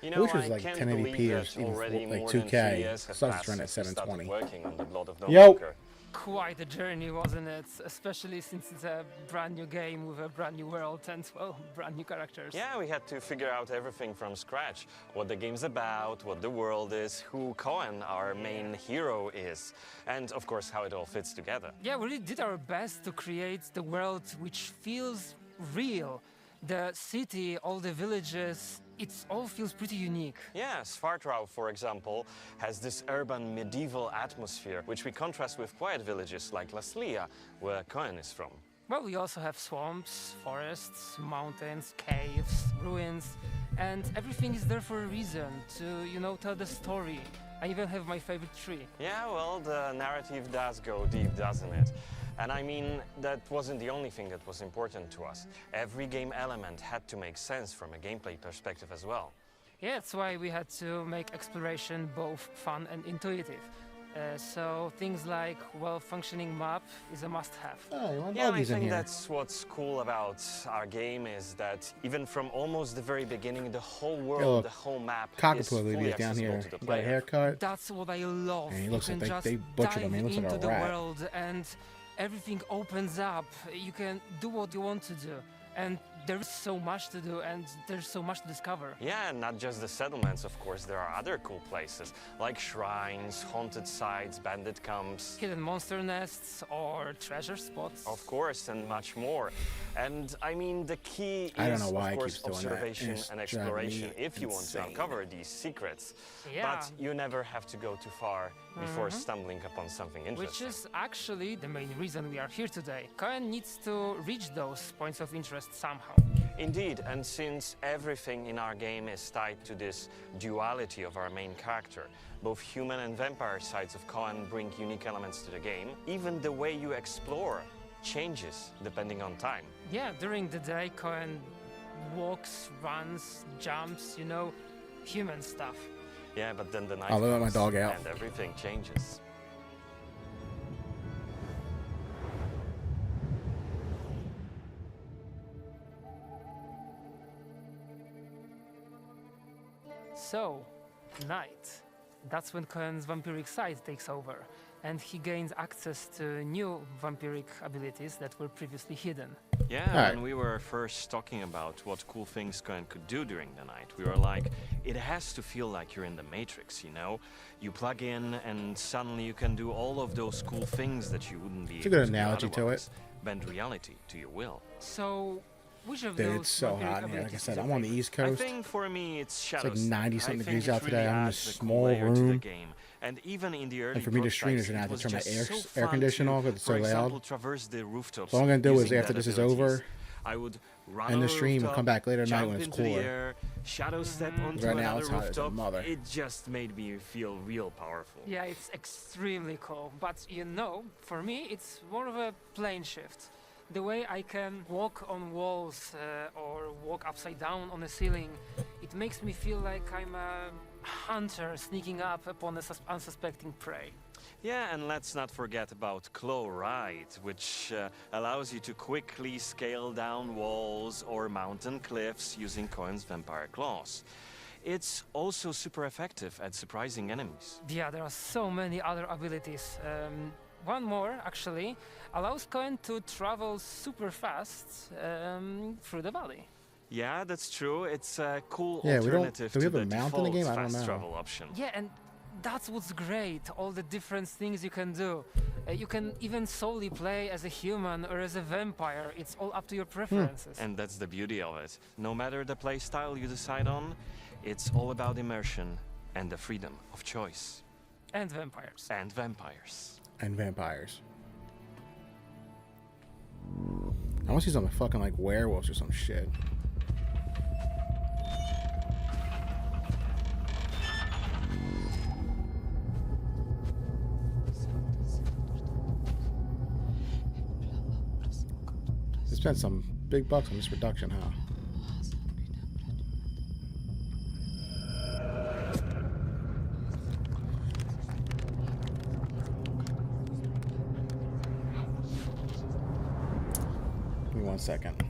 Speaker 3: You
Speaker 1: I
Speaker 3: know,
Speaker 1: wish it was
Speaker 3: I
Speaker 1: like
Speaker 3: can't
Speaker 1: 1080p
Speaker 3: believe
Speaker 1: or
Speaker 3: that
Speaker 1: even
Speaker 3: already
Speaker 1: like
Speaker 3: more
Speaker 1: 2K.
Speaker 3: than 3 years have
Speaker 1: Stuff's
Speaker 3: passed
Speaker 1: running at
Speaker 3: since we started
Speaker 1: 720.
Speaker 3: working on the Blood of
Speaker 1: Yo!
Speaker 3: Dawnwalker.
Speaker 4: Quite a journey, wasn't it? Especially since it's a brand new game with a brand new world and, well, brand new characters.
Speaker 3: Yeah, we had to figure out everything from scratch. What the game's about, what the world is, who Cohen, our main hero, is, and of course how it all fits together.
Speaker 4: Yeah, we really did our best to create the world which feels real. The city, all the villages, it all feels pretty unique.
Speaker 3: Yeah, Svartrau, for example, has this urban medieval atmosphere, which we contrast with quiet villages like Laslia, where Cohen is from.
Speaker 4: Well, we also have swamps, forests, mountains, caves, ruins, and everything is there for a reason, to, you know, tell the story. I even have my favorite tree.
Speaker 3: Yeah, well, the narrative does go deep, doesn't it? And I mean, that wasn't the only thing that was important to us. Every game element had to make sense from a gameplay perspective as well.
Speaker 4: Yeah, that's why we had to make exploration both fun and intuitive. So things like well-functioning map is a must-have.
Speaker 3: Yeah, I think that's what's cool about our game is that even from almost the very beginning, the whole world, the whole map is fully
Speaker 1: down
Speaker 3: accessible
Speaker 1: here.
Speaker 3: to the
Speaker 1: Got a
Speaker 3: player.
Speaker 1: haircut.
Speaker 4: That's what I love.
Speaker 1: And he
Speaker 4: You
Speaker 1: looks
Speaker 4: can
Speaker 1: like
Speaker 4: just
Speaker 1: they butchered him. He
Speaker 4: dive
Speaker 1: looks like
Speaker 4: into
Speaker 1: a
Speaker 4: the
Speaker 1: rat.
Speaker 4: world and everything opens up. You can do what you want to do. And there's so much to do and there's so much to discover.
Speaker 3: Yeah, and not just the settlements, of course. There are other cool places, like shrines, haunted sites, bandit camps.
Speaker 4: Hidden monster nests or treasure spots.
Speaker 3: Of course, and much more. And I mean, the key
Speaker 1: I don't
Speaker 3: is,
Speaker 1: know why
Speaker 3: of
Speaker 1: he
Speaker 3: course,
Speaker 1: keeps doing that.
Speaker 3: observation
Speaker 1: It's
Speaker 3: and
Speaker 1: driving
Speaker 3: exploration
Speaker 1: me
Speaker 3: if you want to
Speaker 1: insane.
Speaker 3: uncover these secrets.
Speaker 4: Yeah.
Speaker 3: But you never have to go too far before stumbling upon something interesting.
Speaker 4: Which is actually the main reason we are here today. Cohen needs to reach those points of interest somehow.
Speaker 3: Indeed, and since everything in our game is tied to this duality of our main character, both human and vampire sides of Cohen bring unique elements to the game. Even the way you explore changes depending on time.
Speaker 4: Yeah, during the day, Cohen walks, runs, jumps, you know, human stuff.
Speaker 3: Yeah, but then the night
Speaker 1: I'll let my
Speaker 3: comes
Speaker 1: dog out.
Speaker 3: and everything changes.
Speaker 4: So, night. That's when Cohen's vampiric side takes over, and he gains access to new vampiric abilities that were previously hidden.
Speaker 3: Yeah, when we were first talking about what cool things Cohen could do during the night, we were like, it has to feel like you're in the Matrix, you know? You plug in and suddenly you can do all of those cool things that you wouldn't be
Speaker 1: It's a
Speaker 3: able
Speaker 1: good
Speaker 3: to do
Speaker 1: analogy to it.
Speaker 3: otherwise. Bend reality to your will.
Speaker 4: So, which of
Speaker 1: Dude,
Speaker 4: those
Speaker 1: it's so
Speaker 4: vampiric
Speaker 1: hot in here. Like I
Speaker 4: abilities
Speaker 1: said,
Speaker 4: is
Speaker 1: I'm
Speaker 4: your
Speaker 1: on the
Speaker 4: favorite?
Speaker 1: East
Speaker 3: I
Speaker 1: Coast.
Speaker 3: think for me it's
Speaker 1: It's
Speaker 3: Shadows.
Speaker 1: like 90-something
Speaker 3: I think
Speaker 1: degrees
Speaker 3: it
Speaker 1: out today.
Speaker 3: really
Speaker 1: I'm in a
Speaker 3: adds a cool
Speaker 1: small
Speaker 3: layer to the
Speaker 1: room.
Speaker 3: game. And even in the early
Speaker 1: And for me to stream,
Speaker 3: prototypes,
Speaker 1: you're gonna
Speaker 3: it
Speaker 1: have to
Speaker 3: was
Speaker 1: turn my
Speaker 3: just
Speaker 1: air-
Speaker 3: so
Speaker 1: air
Speaker 3: fun
Speaker 1: conditioner
Speaker 3: to,
Speaker 1: off 'cause it's so
Speaker 3: for
Speaker 1: loud.
Speaker 3: example, traverse the rooftops.
Speaker 1: So all I'm gonna do is
Speaker 3: using
Speaker 1: after
Speaker 3: that
Speaker 1: this is
Speaker 3: abilities.
Speaker 1: over,
Speaker 3: I would run
Speaker 1: end the
Speaker 3: on a
Speaker 1: stream and
Speaker 3: rooftop,
Speaker 1: come back later at night
Speaker 3: jump
Speaker 1: when it's
Speaker 3: into the
Speaker 1: cooler.
Speaker 3: air, shadow step onto
Speaker 1: Right now
Speaker 3: another
Speaker 1: it's hot as a
Speaker 3: rooftop.
Speaker 1: mother.
Speaker 3: It just made me feel real powerful.
Speaker 4: Yeah, it's extremely cool. But you know, for me, it's more of a plane shift. The way I can walk on walls or walk upside down on a ceiling, it makes me feel like I'm a hunter sneaking up upon a unsuspecting prey.
Speaker 3: Yeah, and let's not forget about Claw Ride, which allows you to quickly scale down walls or mountain cliffs using Cohen's vampire claws. It's also super effective at surprising enemies.
Speaker 4: Yeah, there are so many other abilities. One more, actually, allows Cohen to travel super fast through the valley.
Speaker 3: Yeah, that's true. It's a cool
Speaker 1: Yeah, we don't-
Speaker 3: alternative
Speaker 1: do we
Speaker 3: to
Speaker 1: have a
Speaker 3: the
Speaker 1: mount in the
Speaker 3: default
Speaker 1: game? I don't
Speaker 3: fast
Speaker 1: know.
Speaker 3: travel option.
Speaker 4: Yeah, and that's what's great, all the different things you can do. You can even solely play as a human or as a vampire. It's all up to your preferences.
Speaker 3: And that's the beauty of it. No matter the playstyle you decide on, it's all about immersion and the freedom of choice.
Speaker 4: And vampires.
Speaker 3: And vampires.
Speaker 1: And vampires. I want to see something fucking like werewolves or some shit. They spent some big bucks on this production, huh? Give me 1 second.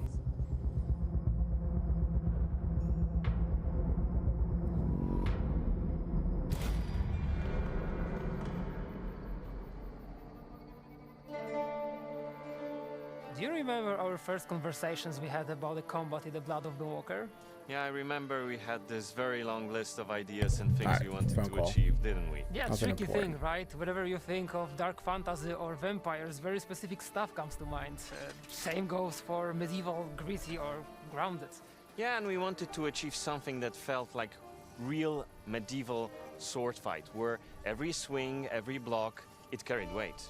Speaker 4: Do you remember our first conversations we had about the combat in the Blood of Dawnwalker?
Speaker 3: Yeah, I remember we had this very long list of ideas and things we wanted to
Speaker 1: call.
Speaker 3: achieve, didn't we?
Speaker 4: Yeah, tricky thing, right? Whenever you think of dark fantasy or vampires, very specific stuff comes to mind. Same goes for medieval, gritty or grounded.
Speaker 3: Yeah, and we wanted to achieve something that felt like real medieval sword fight, where every swing, every block, it carried weight.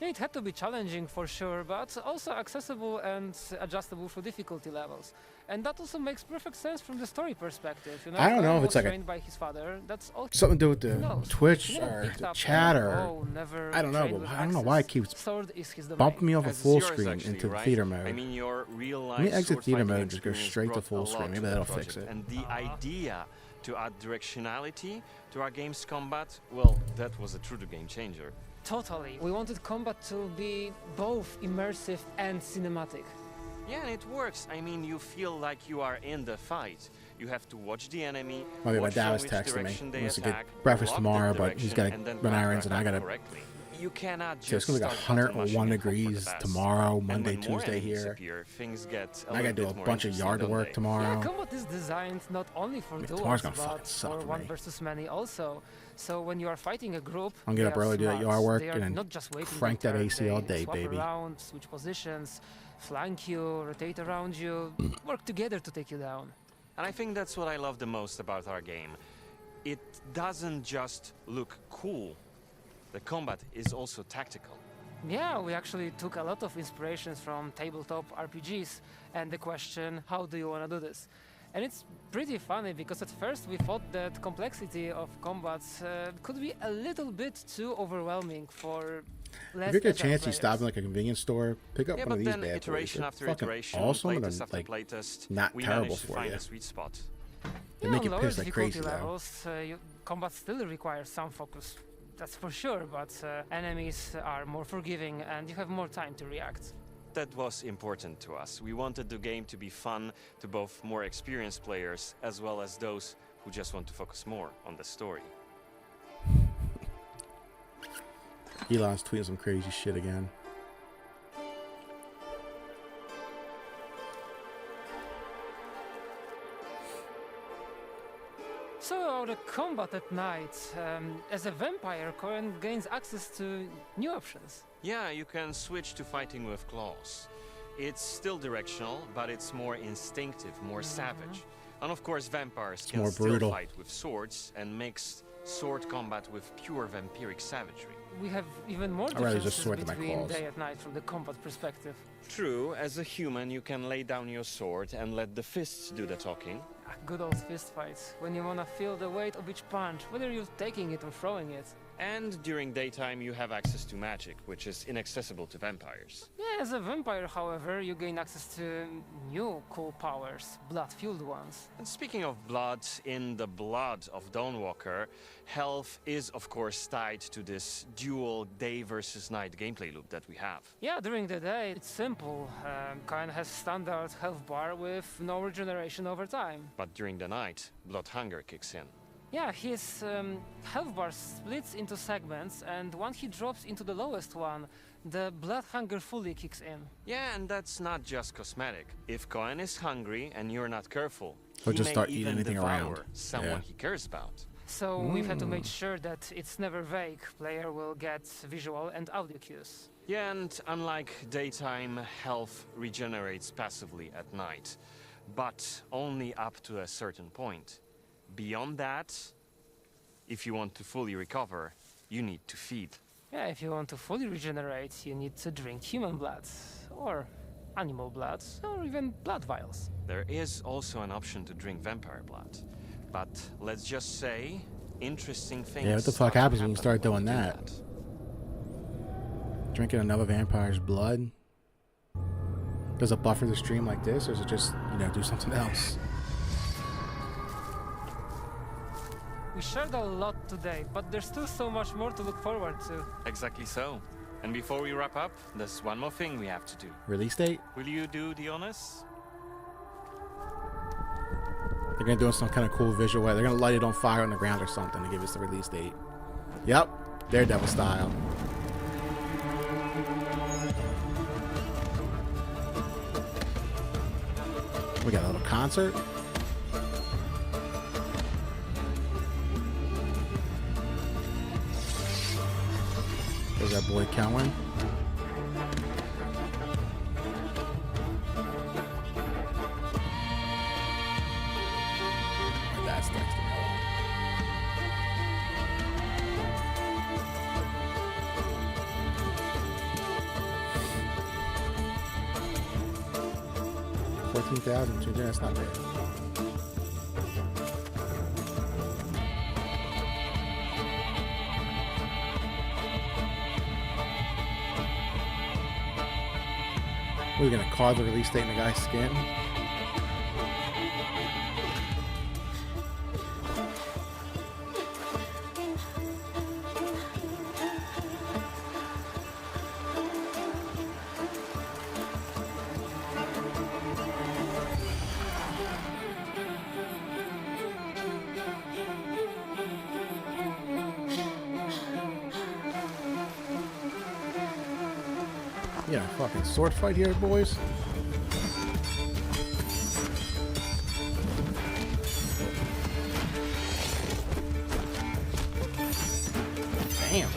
Speaker 4: Yeah, it had to be challenging for sure, but also accessible and adjustable for difficulty levels. And that also makes perfect sense from the story perspective. You know,
Speaker 1: I don't know if it's like
Speaker 4: trained by his father. That's all
Speaker 1: something to do with the Twitch
Speaker 4: never
Speaker 1: or
Speaker 4: picked
Speaker 1: the
Speaker 4: up
Speaker 1: chat
Speaker 4: on,
Speaker 1: or
Speaker 4: "Oh, never
Speaker 1: I don't know,
Speaker 4: trained
Speaker 1: but
Speaker 4: with
Speaker 1: I don't know
Speaker 4: axes."
Speaker 1: why it keeps
Speaker 4: Sword is his domain.
Speaker 1: bumping me off a
Speaker 3: As is
Speaker 1: full
Speaker 3: yours,
Speaker 1: screen
Speaker 3: actually,
Speaker 1: into
Speaker 3: right?
Speaker 1: theater mode.
Speaker 3: I mean, your real life
Speaker 1: Let me exit
Speaker 3: sword
Speaker 1: theater
Speaker 3: fighting
Speaker 1: mode and just go
Speaker 3: experience
Speaker 1: straight to
Speaker 3: brought
Speaker 1: full
Speaker 3: a
Speaker 1: screen.
Speaker 3: lot
Speaker 1: Maybe
Speaker 3: to the
Speaker 1: that'll fix
Speaker 3: project.
Speaker 1: it.
Speaker 3: And the idea to add directionality to our game's combat, well, that was a true game changer.
Speaker 4: Totally. We wanted combat to be both immersive and cinematic.
Speaker 3: Yeah, and it works. I mean, you feel like you are in the fight. You have to watch the enemy.
Speaker 1: Maybe my
Speaker 3: watch
Speaker 1: dad
Speaker 3: from
Speaker 1: was
Speaker 3: which
Speaker 1: texting me.
Speaker 3: direction
Speaker 1: He
Speaker 3: they
Speaker 1: wants to get
Speaker 3: attack,
Speaker 1: breakfast
Speaker 3: lock
Speaker 1: tomorrow,
Speaker 3: the
Speaker 1: but he's
Speaker 3: direction,
Speaker 1: got
Speaker 3: and
Speaker 1: to
Speaker 3: then
Speaker 1: run
Speaker 3: back
Speaker 1: errands, and I got to.
Speaker 3: correctly. You cannot
Speaker 1: So it's
Speaker 3: just
Speaker 1: gonna be like
Speaker 3: start button mashing
Speaker 1: 101
Speaker 3: and hope for the
Speaker 1: degrees
Speaker 3: best.
Speaker 1: tomorrow,
Speaker 3: And
Speaker 1: Monday,
Speaker 3: when more
Speaker 1: Tuesday
Speaker 3: enemies
Speaker 1: here.
Speaker 3: appear, things get
Speaker 1: I gotta do a
Speaker 3: more
Speaker 1: bunch of
Speaker 3: interesting,
Speaker 1: yard
Speaker 3: don't
Speaker 1: work
Speaker 3: they?
Speaker 1: tomorrow.
Speaker 4: Yeah, combat is designed not only for
Speaker 1: tomorrow's
Speaker 4: duels,
Speaker 1: gonna fucking
Speaker 4: but
Speaker 1: suck
Speaker 4: for
Speaker 1: for
Speaker 4: one
Speaker 1: me.
Speaker 4: versus many also. So when you are fighting a group,
Speaker 1: I'm gonna get
Speaker 4: they
Speaker 1: up
Speaker 4: are
Speaker 1: early, do that
Speaker 4: smart.
Speaker 1: yard work,
Speaker 4: They are
Speaker 1: and then
Speaker 4: not just waiting
Speaker 1: crank
Speaker 4: their
Speaker 1: that
Speaker 4: turn.
Speaker 1: AC all
Speaker 4: They
Speaker 1: day,
Speaker 4: swap
Speaker 1: baby.
Speaker 4: around, switch positions, flank you, rotate around you, work together to take you down.
Speaker 3: And I think that's what I love the most about our game. It doesn't just look cool. The combat is also tactical.
Speaker 4: Yeah, we actually took a lot of inspirations from tabletop RPGs and the question, how do you want to do this? And it's pretty funny because at first we thought that complexity of combats could be a little bit too overwhelming for less
Speaker 1: If you get a
Speaker 4: agile
Speaker 1: chance, you
Speaker 4: players.
Speaker 1: stop in like a convenience store, pick up
Speaker 3: Yeah,
Speaker 1: one of
Speaker 3: but
Speaker 1: these
Speaker 3: then
Speaker 1: bad boys.
Speaker 3: iteration
Speaker 1: They're
Speaker 3: after
Speaker 1: fucking
Speaker 3: iteration,
Speaker 1: awesome and
Speaker 3: playtest after
Speaker 1: like
Speaker 3: playtest,
Speaker 1: not
Speaker 3: we
Speaker 1: terrible
Speaker 3: managed to
Speaker 1: for
Speaker 3: find
Speaker 1: you.
Speaker 3: a sweet spot.
Speaker 1: They
Speaker 4: Yeah,
Speaker 1: make
Speaker 4: on
Speaker 1: you
Speaker 4: lower
Speaker 1: piss like
Speaker 4: difficulty
Speaker 1: crazy though.
Speaker 4: levels, combat still requires some focus. That's for sure, but enemies are more forgiving and you have more time to react.
Speaker 3: That was important to us. We wanted the game to be fun to both more experienced players as well as those who just want to focus more on the story.
Speaker 1: Elon's tweeting some crazy shit again.
Speaker 4: So the combat at night, as a vampire, Cohen gains access to new options.
Speaker 3: Yeah, you can switch to fighting with claws. It's still directional, but it's more instinctive, more savage. And of course, vampires can
Speaker 1: more
Speaker 3: still
Speaker 1: brutal.
Speaker 3: fight with swords and mix sword combat with pure vampiric savagery.
Speaker 4: We have even more
Speaker 1: I'd rather just
Speaker 4: differences
Speaker 1: sword to my
Speaker 4: between
Speaker 1: claws.
Speaker 4: day and night from the combat perspective.
Speaker 3: True, as a human, you can lay down your sword and let the fists do the talking.
Speaker 4: Good old fist fights, when you wanna feel the weight of each punch, whether you're taking it or throwing it.
Speaker 3: And during daytime, you have access to magic, which is inaccessible to vampires.
Speaker 4: Yeah, as a vampire, however, you gain access to new cool powers, blood-fueled ones.
Speaker 3: And speaking of blood, in the Blood of Dawnwalker, health is of course tied to this dual day versus night gameplay loop that we have.
Speaker 4: Yeah, during the day, it's simple. Kind has standard health bar with no regeneration over time.
Speaker 3: But during the night, blood hunger kicks in.
Speaker 4: Yeah, his health bar splits into segments, and once he drops into the lowest one, the blood hunger fully kicks in.
Speaker 3: Yeah, and that's not just cosmetic. If Cohen is hungry and you're not careful,
Speaker 1: He'll
Speaker 3: he
Speaker 1: just
Speaker 3: may
Speaker 1: start
Speaker 3: even
Speaker 1: eating anything
Speaker 3: devour
Speaker 1: around.
Speaker 3: someone
Speaker 1: Yeah.
Speaker 3: he cares about.
Speaker 4: So we've had to make sure that it's never vague. Player will get visual and audio cues.
Speaker 3: Yeah, and unlike daytime, health regenerates passively at night, but only up to a certain point. Beyond that, if you want to fully recover, you need to feed.
Speaker 4: Yeah, if you want to fully regenerate, you need to drink human blood, or animal blood, or even blood vials.
Speaker 3: There is also an option to drink vampire blood, but let's just say, interesting things.
Speaker 1: Yeah, what the fuck happens when you start doing that? Drinking another vampire's blood? Does it buffer the stream like this, or is it just, you know, do something else?
Speaker 4: We shared a lot today, but there's still so much more to look forward to.
Speaker 3: Exactly so. And before we wrap up, there's one more thing we have to do.
Speaker 1: Release date?
Speaker 3: Will you do the honors?
Speaker 1: They're gonna do some kind of cool visual way. They're gonna light it on fire on the ground or something to give us the release date. Yep, Daredevil style. We got a little concert. There's that boy Kellen. That's next to go. $14,000. That's not bad. We're gonna carve the release date in the guy's skin. Yeah, fucking sword fight here, boys. Damn.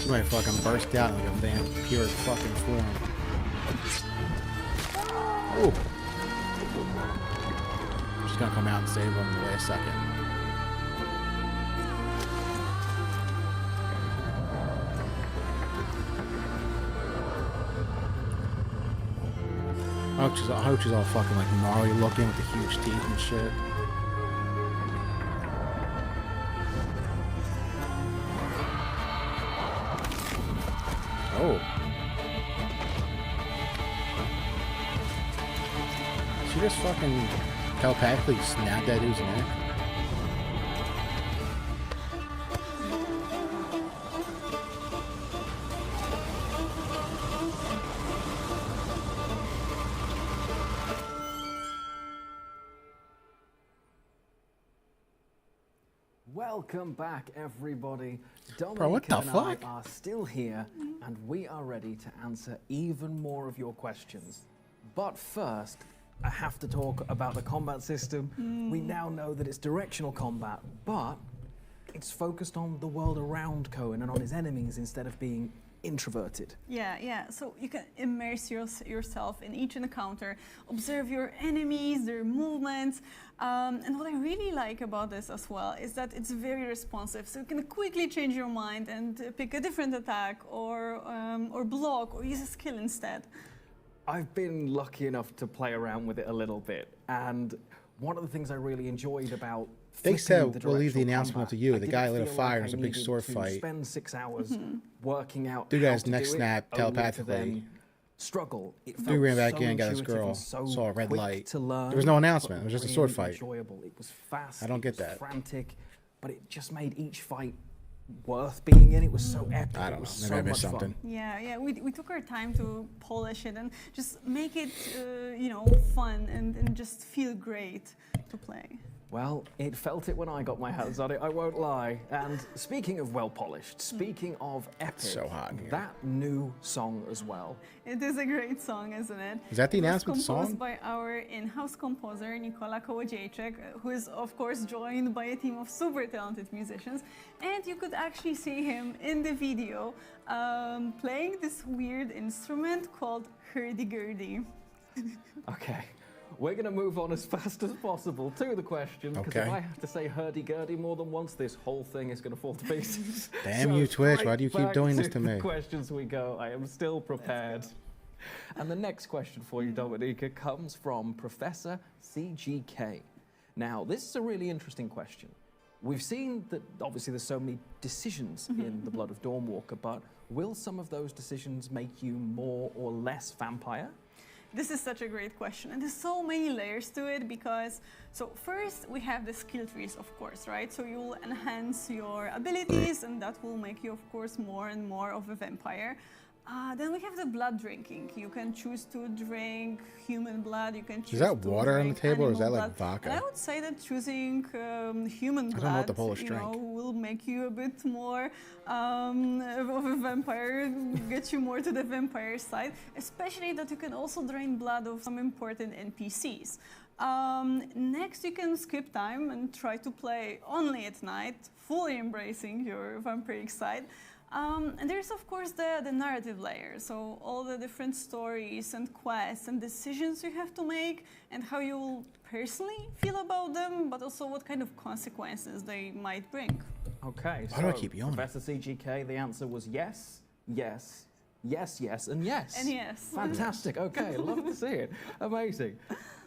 Speaker 1: Somebody fucking burst out in like a damn pure fucking form. Ooh. Just gonna come out and save him in the last second. I hope she's all fucking like gnarly looking with the huge teeth and shit. Oh. She just fucking telepathically snapped that dude's neck.
Speaker 6: Welcome back, everybody.
Speaker 1: Bro, what the fuck?
Speaker 6: I are still here, and we are ready to answer even more of your questions. But first, I have to talk about the combat system. We now know that it's directional combat, but it's focused on the world around Cohen and on his enemies instead of being introverted.
Speaker 5: Yeah. So you can immerse yourself in each encounter, observe your enemies, their movements. And what I really like about this as well is that it's very responsive. So you can quickly change your mind and pick a different attack or block or use a skill instead.
Speaker 6: I've been lucky enough to play around with it a little bit, and one of the things I really enjoyed about
Speaker 1: They said we'll leave the announcement up to you. The guy lit a fire and it was a big sword fight.
Speaker 6: Spend 6 hours working out.
Speaker 1: Dude got his neck snapped telepathically.
Speaker 6: Struggle.
Speaker 1: Dude ran back in, got his girl, saw a red light. There was no announcement. It was just a sword fight.
Speaker 6: Enjoyable. It was fast.
Speaker 1: I don't get that.
Speaker 6: Frantic, but it just made each fight worth being in. It was so epic.
Speaker 1: I
Speaker 6: It
Speaker 1: don't
Speaker 6: was
Speaker 1: know.
Speaker 6: so
Speaker 1: Maybe I missed
Speaker 6: much
Speaker 1: something.
Speaker 6: fun.
Speaker 5: Yeah, we took our time to polish it and just make it, fun and just feel great to play.
Speaker 6: Well, it felt it when I got my hands on it, I won't lie. And speaking of well-polished, speaking of epic,
Speaker 1: So hot in here.
Speaker 6: that new song as well.
Speaker 5: It is a great song, isn't it?
Speaker 1: Is that the
Speaker 5: It was
Speaker 1: announcement
Speaker 5: composed
Speaker 1: song?
Speaker 5: by our in-house composer, Nikola Kołodziejczyk, who is, of course, joined by a team of super talented musicians. And you could actually see him in the video playing this weird instrument called hurdy-gurdy.
Speaker 6: Okay, we're going to move on as fast as possible to the questions, because if
Speaker 1: Okay.
Speaker 6: I have to say hurdy-gurdy more than once, this whole thing is going to fall to pieces.
Speaker 1: Damn you, Twitch. Why do you keep
Speaker 6: back
Speaker 1: doing this to
Speaker 6: the
Speaker 1: me?
Speaker 6: questions we go. I am still prepared. And the next question for you, Dominika, comes from Professor CGK. Now, this is a really interesting question. We've seen that obviously there's so many decisions in The Blood of Dawnwalker, but will some of those decisions make you more or less vampire?
Speaker 5: This is such a great question, and there's so many layers to it because, so first we have the skill trees, of course, right? So you'll enhance your abilities, and that will make you, of course, more and more of a vampire. Then we have the blood drinking. You can choose to drink human blood. You can choose
Speaker 1: Is that
Speaker 5: to
Speaker 1: water on the
Speaker 5: drink
Speaker 1: table, or is that
Speaker 5: animal
Speaker 1: like
Speaker 5: blood.
Speaker 1: vodka?
Speaker 5: And I would say that choosing human
Speaker 1: I
Speaker 5: blood,
Speaker 1: don't know what the Polish drink.
Speaker 5: will make you a bit more of a vampire, get you more to the vampire side. Especially that you can also drain blood of some important NPCs. Next, you can skip time and try to play only at night, fully embracing your vampiric side. And there's, of course, the narrative layer, so all the different stories and quests and decisions you have to make and how you will personally feel about them, but also what kind of consequences they might bring.
Speaker 6: Okay,
Speaker 1: Why do I keep yawning?
Speaker 6: Professor CGK, the answer was yes, yes, yes, yes, and yes.
Speaker 5: And yes.
Speaker 6: Fantastic, okay, love to see it. Amazing.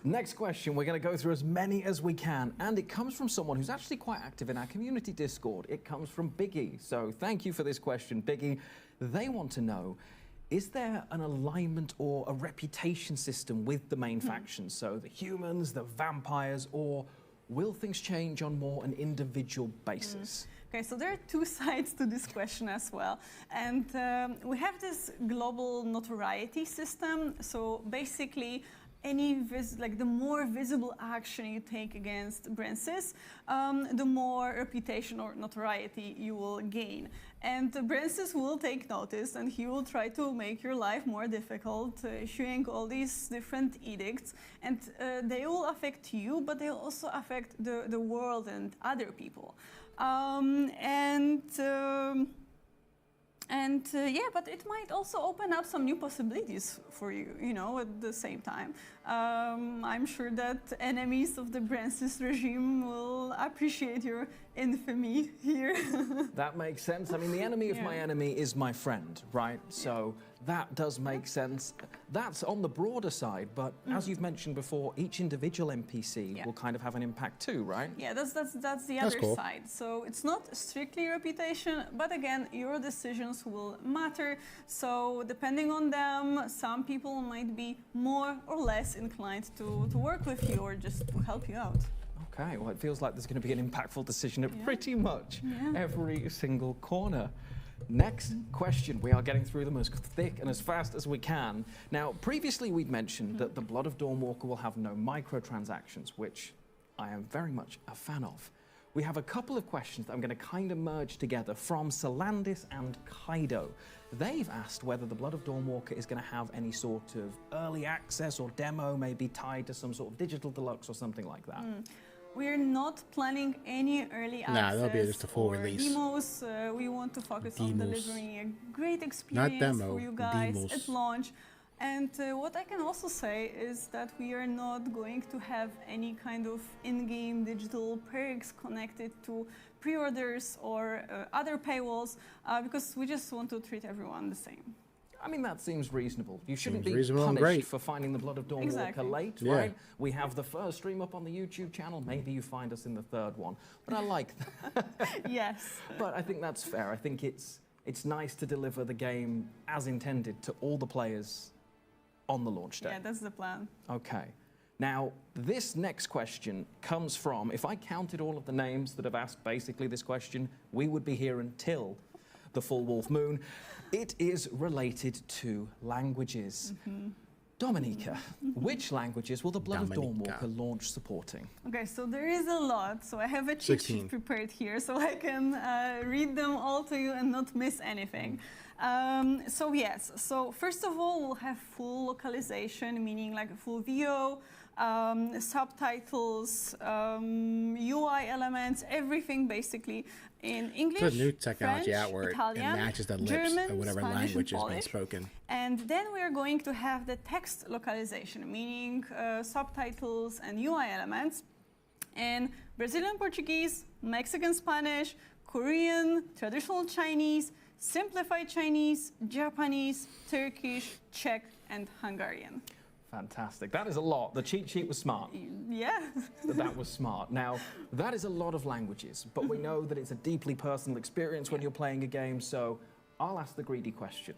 Speaker 6: Next question, we're going to go through as many as we can, and it comes from someone who's actually quite active in our community Discord. It comes from Biggie, so thank you for this question, Biggie. They want to know, is there an alignment or a reputation system with the main factions? So the humans, the vampires, or will things change on more an individual basis?
Speaker 5: Okay, so there are two sides to this question as well. And we have this global notoriety system. So basically, the more visible action you take against Brancis, the more reputation or notoriety you will gain. And Brancis will take notice, and he will try to make your life more difficult, issuing all these different edicts. And they will affect you, but they will also affect the world and other people. But it might also open up some new possibilities for you, at the same time. I'm sure that enemies of the Brancis regime will appreciate your infamy here.
Speaker 6: That makes sense. I mean, the enemy of my enemy is my friend, right? So that does make sense. That's on the broader side, but as you've mentioned before, each individual NPC will kind of have an impact too, right?
Speaker 5: Yeah, that's the other side. So it's not strictly reputation, but again, your decisions will matter. So depending on them, some people might be more or less inclined to work with you or just to help you out.
Speaker 6: Okay, well, it feels like there's going to be an impactful decision at pretty much every single corner. Next question. We are getting through them as thick and as fast as we can. Now, previously we'd mentioned that the Blood of Dawnwalker will have no microtransactions, which I am very much a fan of. We have a couple of questions that I'm going to kind of merge together from Solandis and Kaido. They've asked whether the Blood of Dawnwalker is going to have any sort of early access or demo, maybe tied to some sort of digital deluxe or something like that.
Speaker 5: We're not planning any early access.
Speaker 1: Nah, that'll be just a full
Speaker 5: or
Speaker 1: release.
Speaker 5: Demos. We want to focus on delivering a great experience
Speaker 1: demo,
Speaker 5: for you guys
Speaker 1: demos.
Speaker 5: at launch. And what I can also say is that we are not going to have any kind of in-game digital perks connected to pre-orders or other paywalls because we just want to treat everyone the same.
Speaker 6: I mean, that seems reasonable. You shouldn't
Speaker 1: Seems
Speaker 6: be
Speaker 1: reasonable and
Speaker 6: punished
Speaker 1: great.
Speaker 6: for finding the Blood of Dawnwalker late,
Speaker 1: Yeah.
Speaker 6: right? We have the first stream up on the YouTube channel. Maybe you find us in the third one. But I like that.
Speaker 5: Yes.
Speaker 6: But I think that's fair. I think it's nice to deliver the game as intended to all the players on the launch day.
Speaker 5: Yeah, that's the plan.
Speaker 6: Okay. Now, this next question comes from, if I counted all of the names that have asked basically this question, we would be here until the full Wolf Moon. It is related to languages. Dominica, which languages will the Blood of Dawnwalker launch supporting?
Speaker 5: Okay, so there is a lot. So I have a cheat sheet prepared here so I can read them all to you and not miss anything. So yes, so first of all, we'll have full localization, meaning like a full VO, subtitles, UI elements, everything basically in English,
Speaker 1: There's new technology
Speaker 5: French,
Speaker 1: out where
Speaker 5: Italian,
Speaker 1: it matches the lips
Speaker 5: German,
Speaker 1: of whatever
Speaker 5: Spanish,
Speaker 1: language
Speaker 5: and
Speaker 1: is being
Speaker 5: Polish.
Speaker 1: spoken.
Speaker 5: And then we are going to have the text localization, meaning subtitles and UI elements in Brazilian Portuguese, Mexican Spanish, Korean, traditional Chinese, simplified Chinese, Japanese, Turkish, Czech, and Hungarian.
Speaker 6: Fantastic. That is a lot. The cheat sheet was smart.
Speaker 5: Yeah.
Speaker 6: That was smart. Now, that is a lot of languages, but we know that it's a deeply personal experience when you're playing a game, so I'll ask the greedy question.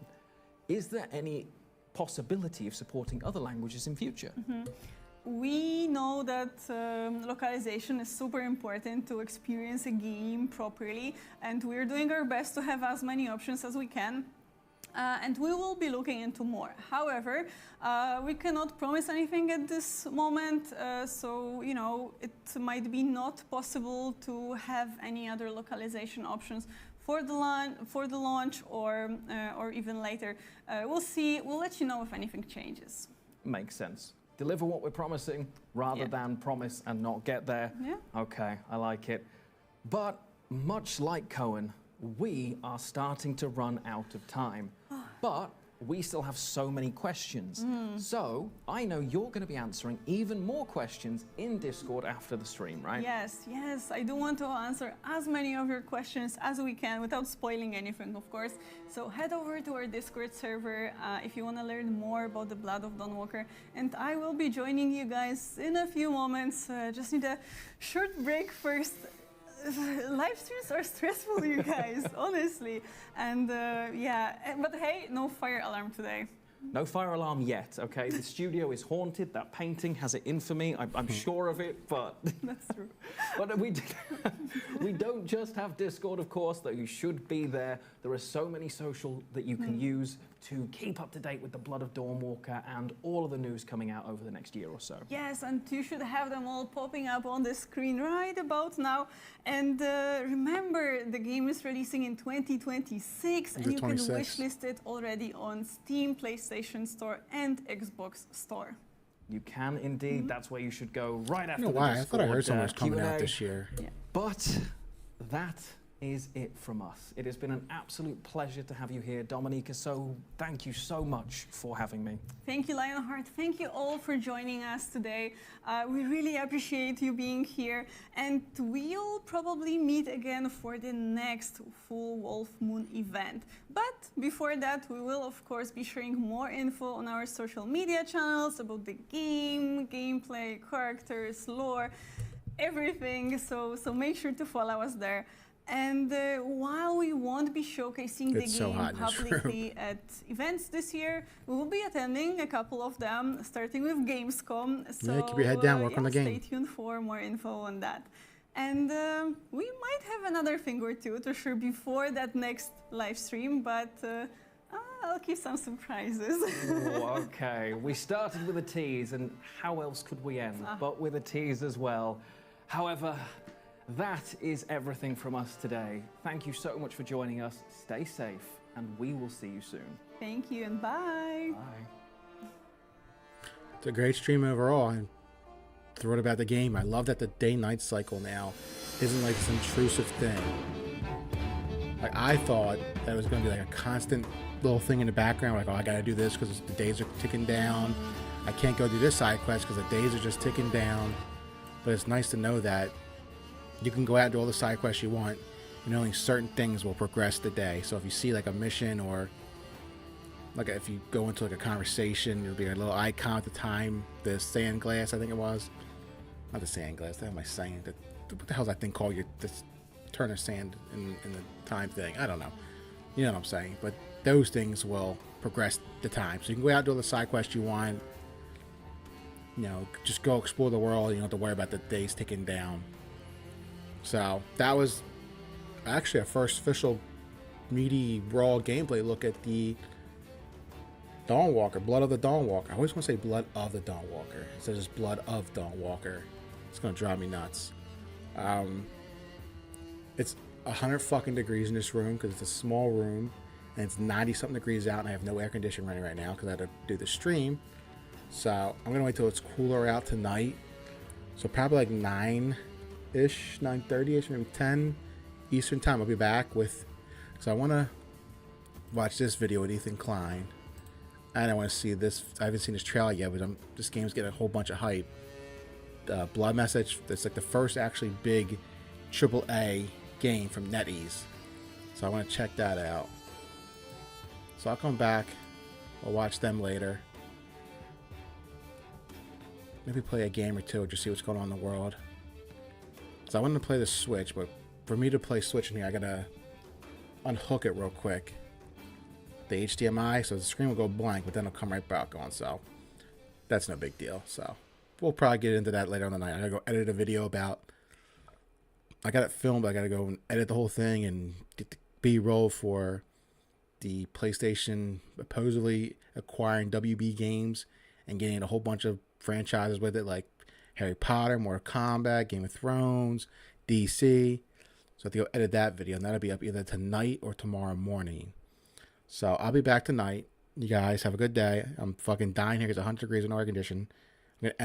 Speaker 6: Is there any possibility of supporting other languages in future?
Speaker 5: We know that localization is super important to experience a game properly, and we're doing our best to have as many options as we can. And we will be looking into more. However, we cannot promise anything at this moment, so you know it might be not possible to have any other localization options for the launch or even later. We'll see. We'll let you know if anything changes.
Speaker 6: Makes sense. Deliver what we're promising rather than promise and not get there.
Speaker 5: Yeah.
Speaker 6: Okay, I like it. But much like Cohen, we are starting to run out of time. But we still have so many questions. So I know you're going to be answering even more questions in Discord after the stream, right?
Speaker 5: Yes, yes. I do want to answer as many of your questions as we can without spoiling anything, of course. So head over to our Discord server if you want to learn more about the Blood of Dawnwalker. And I will be joining you guys in a few moments. Just need a short break first. Live streams are stressful, you guys, honestly. And yeah, but hey, no fire alarm today.
Speaker 6: No fire alarm yet, okay? The studio is haunted. That painting has it in for me. I'm sure of it, but...
Speaker 5: That's true.
Speaker 6: But we don't just have Discord, of course, though you should be there. There are so many social that you can use to keep up to date with the Blood of Dawnwalker and all of the news coming out over the next year or so.
Speaker 5: Yes, and you should have them all popping up on the screen right about now. And remember, the game is releasing in 2026, and you can wishlist it already on Steam, PlayStation Store, and Xbox Store.
Speaker 6: You can indeed. That's where you should go right after
Speaker 1: You know
Speaker 6: the
Speaker 1: why?
Speaker 6: Discord,
Speaker 1: I thought I heard someone was coming
Speaker 6: Q&A.
Speaker 1: out this year.
Speaker 5: Yeah.
Speaker 6: But that is it from us. It has been an absolute pleasure to have you here, Dominica, so thank you so much for having me.
Speaker 5: Thank you, Lionheart. Thank you all for joining us today. We really appreciate you being here, and we'll probably meet again for the next full Wolf Moon event. But before that, we will of course be sharing more info on our social media channels about the game, gameplay, characters, lore, everything. So make sure to follow us there. And while we won't be showcasing the game publicly at events this year, we will be attending a couple of them, starting with Gamescom. So
Speaker 1: keep your head down, work on the game.
Speaker 5: Stay tuned for more info on that. And we might have another thing or two to share before that next live stream, but I'll keep some surprises.
Speaker 6: Oh, okay, we started with a tease, and how else could we end but with a tease as well? However, that is everything from us today. Thank you so much for joining us. Stay safe, and we will see you soon.
Speaker 5: Thank you, and bye.
Speaker 6: Bye.
Speaker 1: It's a great stream overall. I'm thrilled about the game. I love that the day-night cycle now isn't like this intrusive thing. Like, I thought that it was going to be like a constant little thing in the background, like, oh, I got to do this because the days are ticking down. I can't go do this side quest because the days are just ticking down. But it's nice to know that you can go out and do all the side quests you want, and only certain things will progress the day. So if you see like a mission, or like if you go into like a conversation, there'll be a little icon at the time, the sand glass, I think it was. Not the sand glass, what am I saying? What the hell's that thing called? This turn of sand in the time thing. I don't know. You know what I'm saying. But those things will progress the time. So you can go out and do all the side quests you want. you know, just go explore the world. You don't have to worry about the days ticking down. So that was actually our first official meaty raw gameplay look at the Dawnwalker, Blood of the Dawnwalker. I always want to say Blood of the Dawnwalker instead of just Blood of Dawnwalker. It's gonna drive me nuts. It's 100 fucking degrees in this room because it's a small room, and it's 90 something degrees out, and I have no air conditioning running right now because I had to do the stream. So I'm gonna wait till it's cooler out tonight. So probably like 9-ish, 9:30-ish, maybe 10 Eastern time. I'll be back with. So I want to watch this video with Ethan Klein, and I want to see this. I haven't seen this trailer yet, but this game's getting a whole bunch of hype. Blood Message. That's like the first actually big AAA game from NetEase. So I want to check that out. So I'll come back. I'll watch them later. Maybe play a game or two, just see what's going on in the world. So I wanted to play the Switch, but for me to play Switch in here, I gotta unhook it real quick. The HDMI, so the screen will go blank, but then it'll come right back on. So that's no big deal. So we'll probably get into that later on the night. I gotta go edit a video about. I got it filmed. I gotta go and edit the whole thing and get the B-roll for the PlayStation supposedly acquiring WB Games and getting a whole bunch of franchises with it, like Harry Potter, Mortal Kombat, Game of Thrones, DC. So I have to go edit that video, and that'll be up either tonight or tomorrow morning. So I'll be back tonight. You guys have a good day. I'm fucking dying here because 100 degrees with no air conditioning. I'm gonna end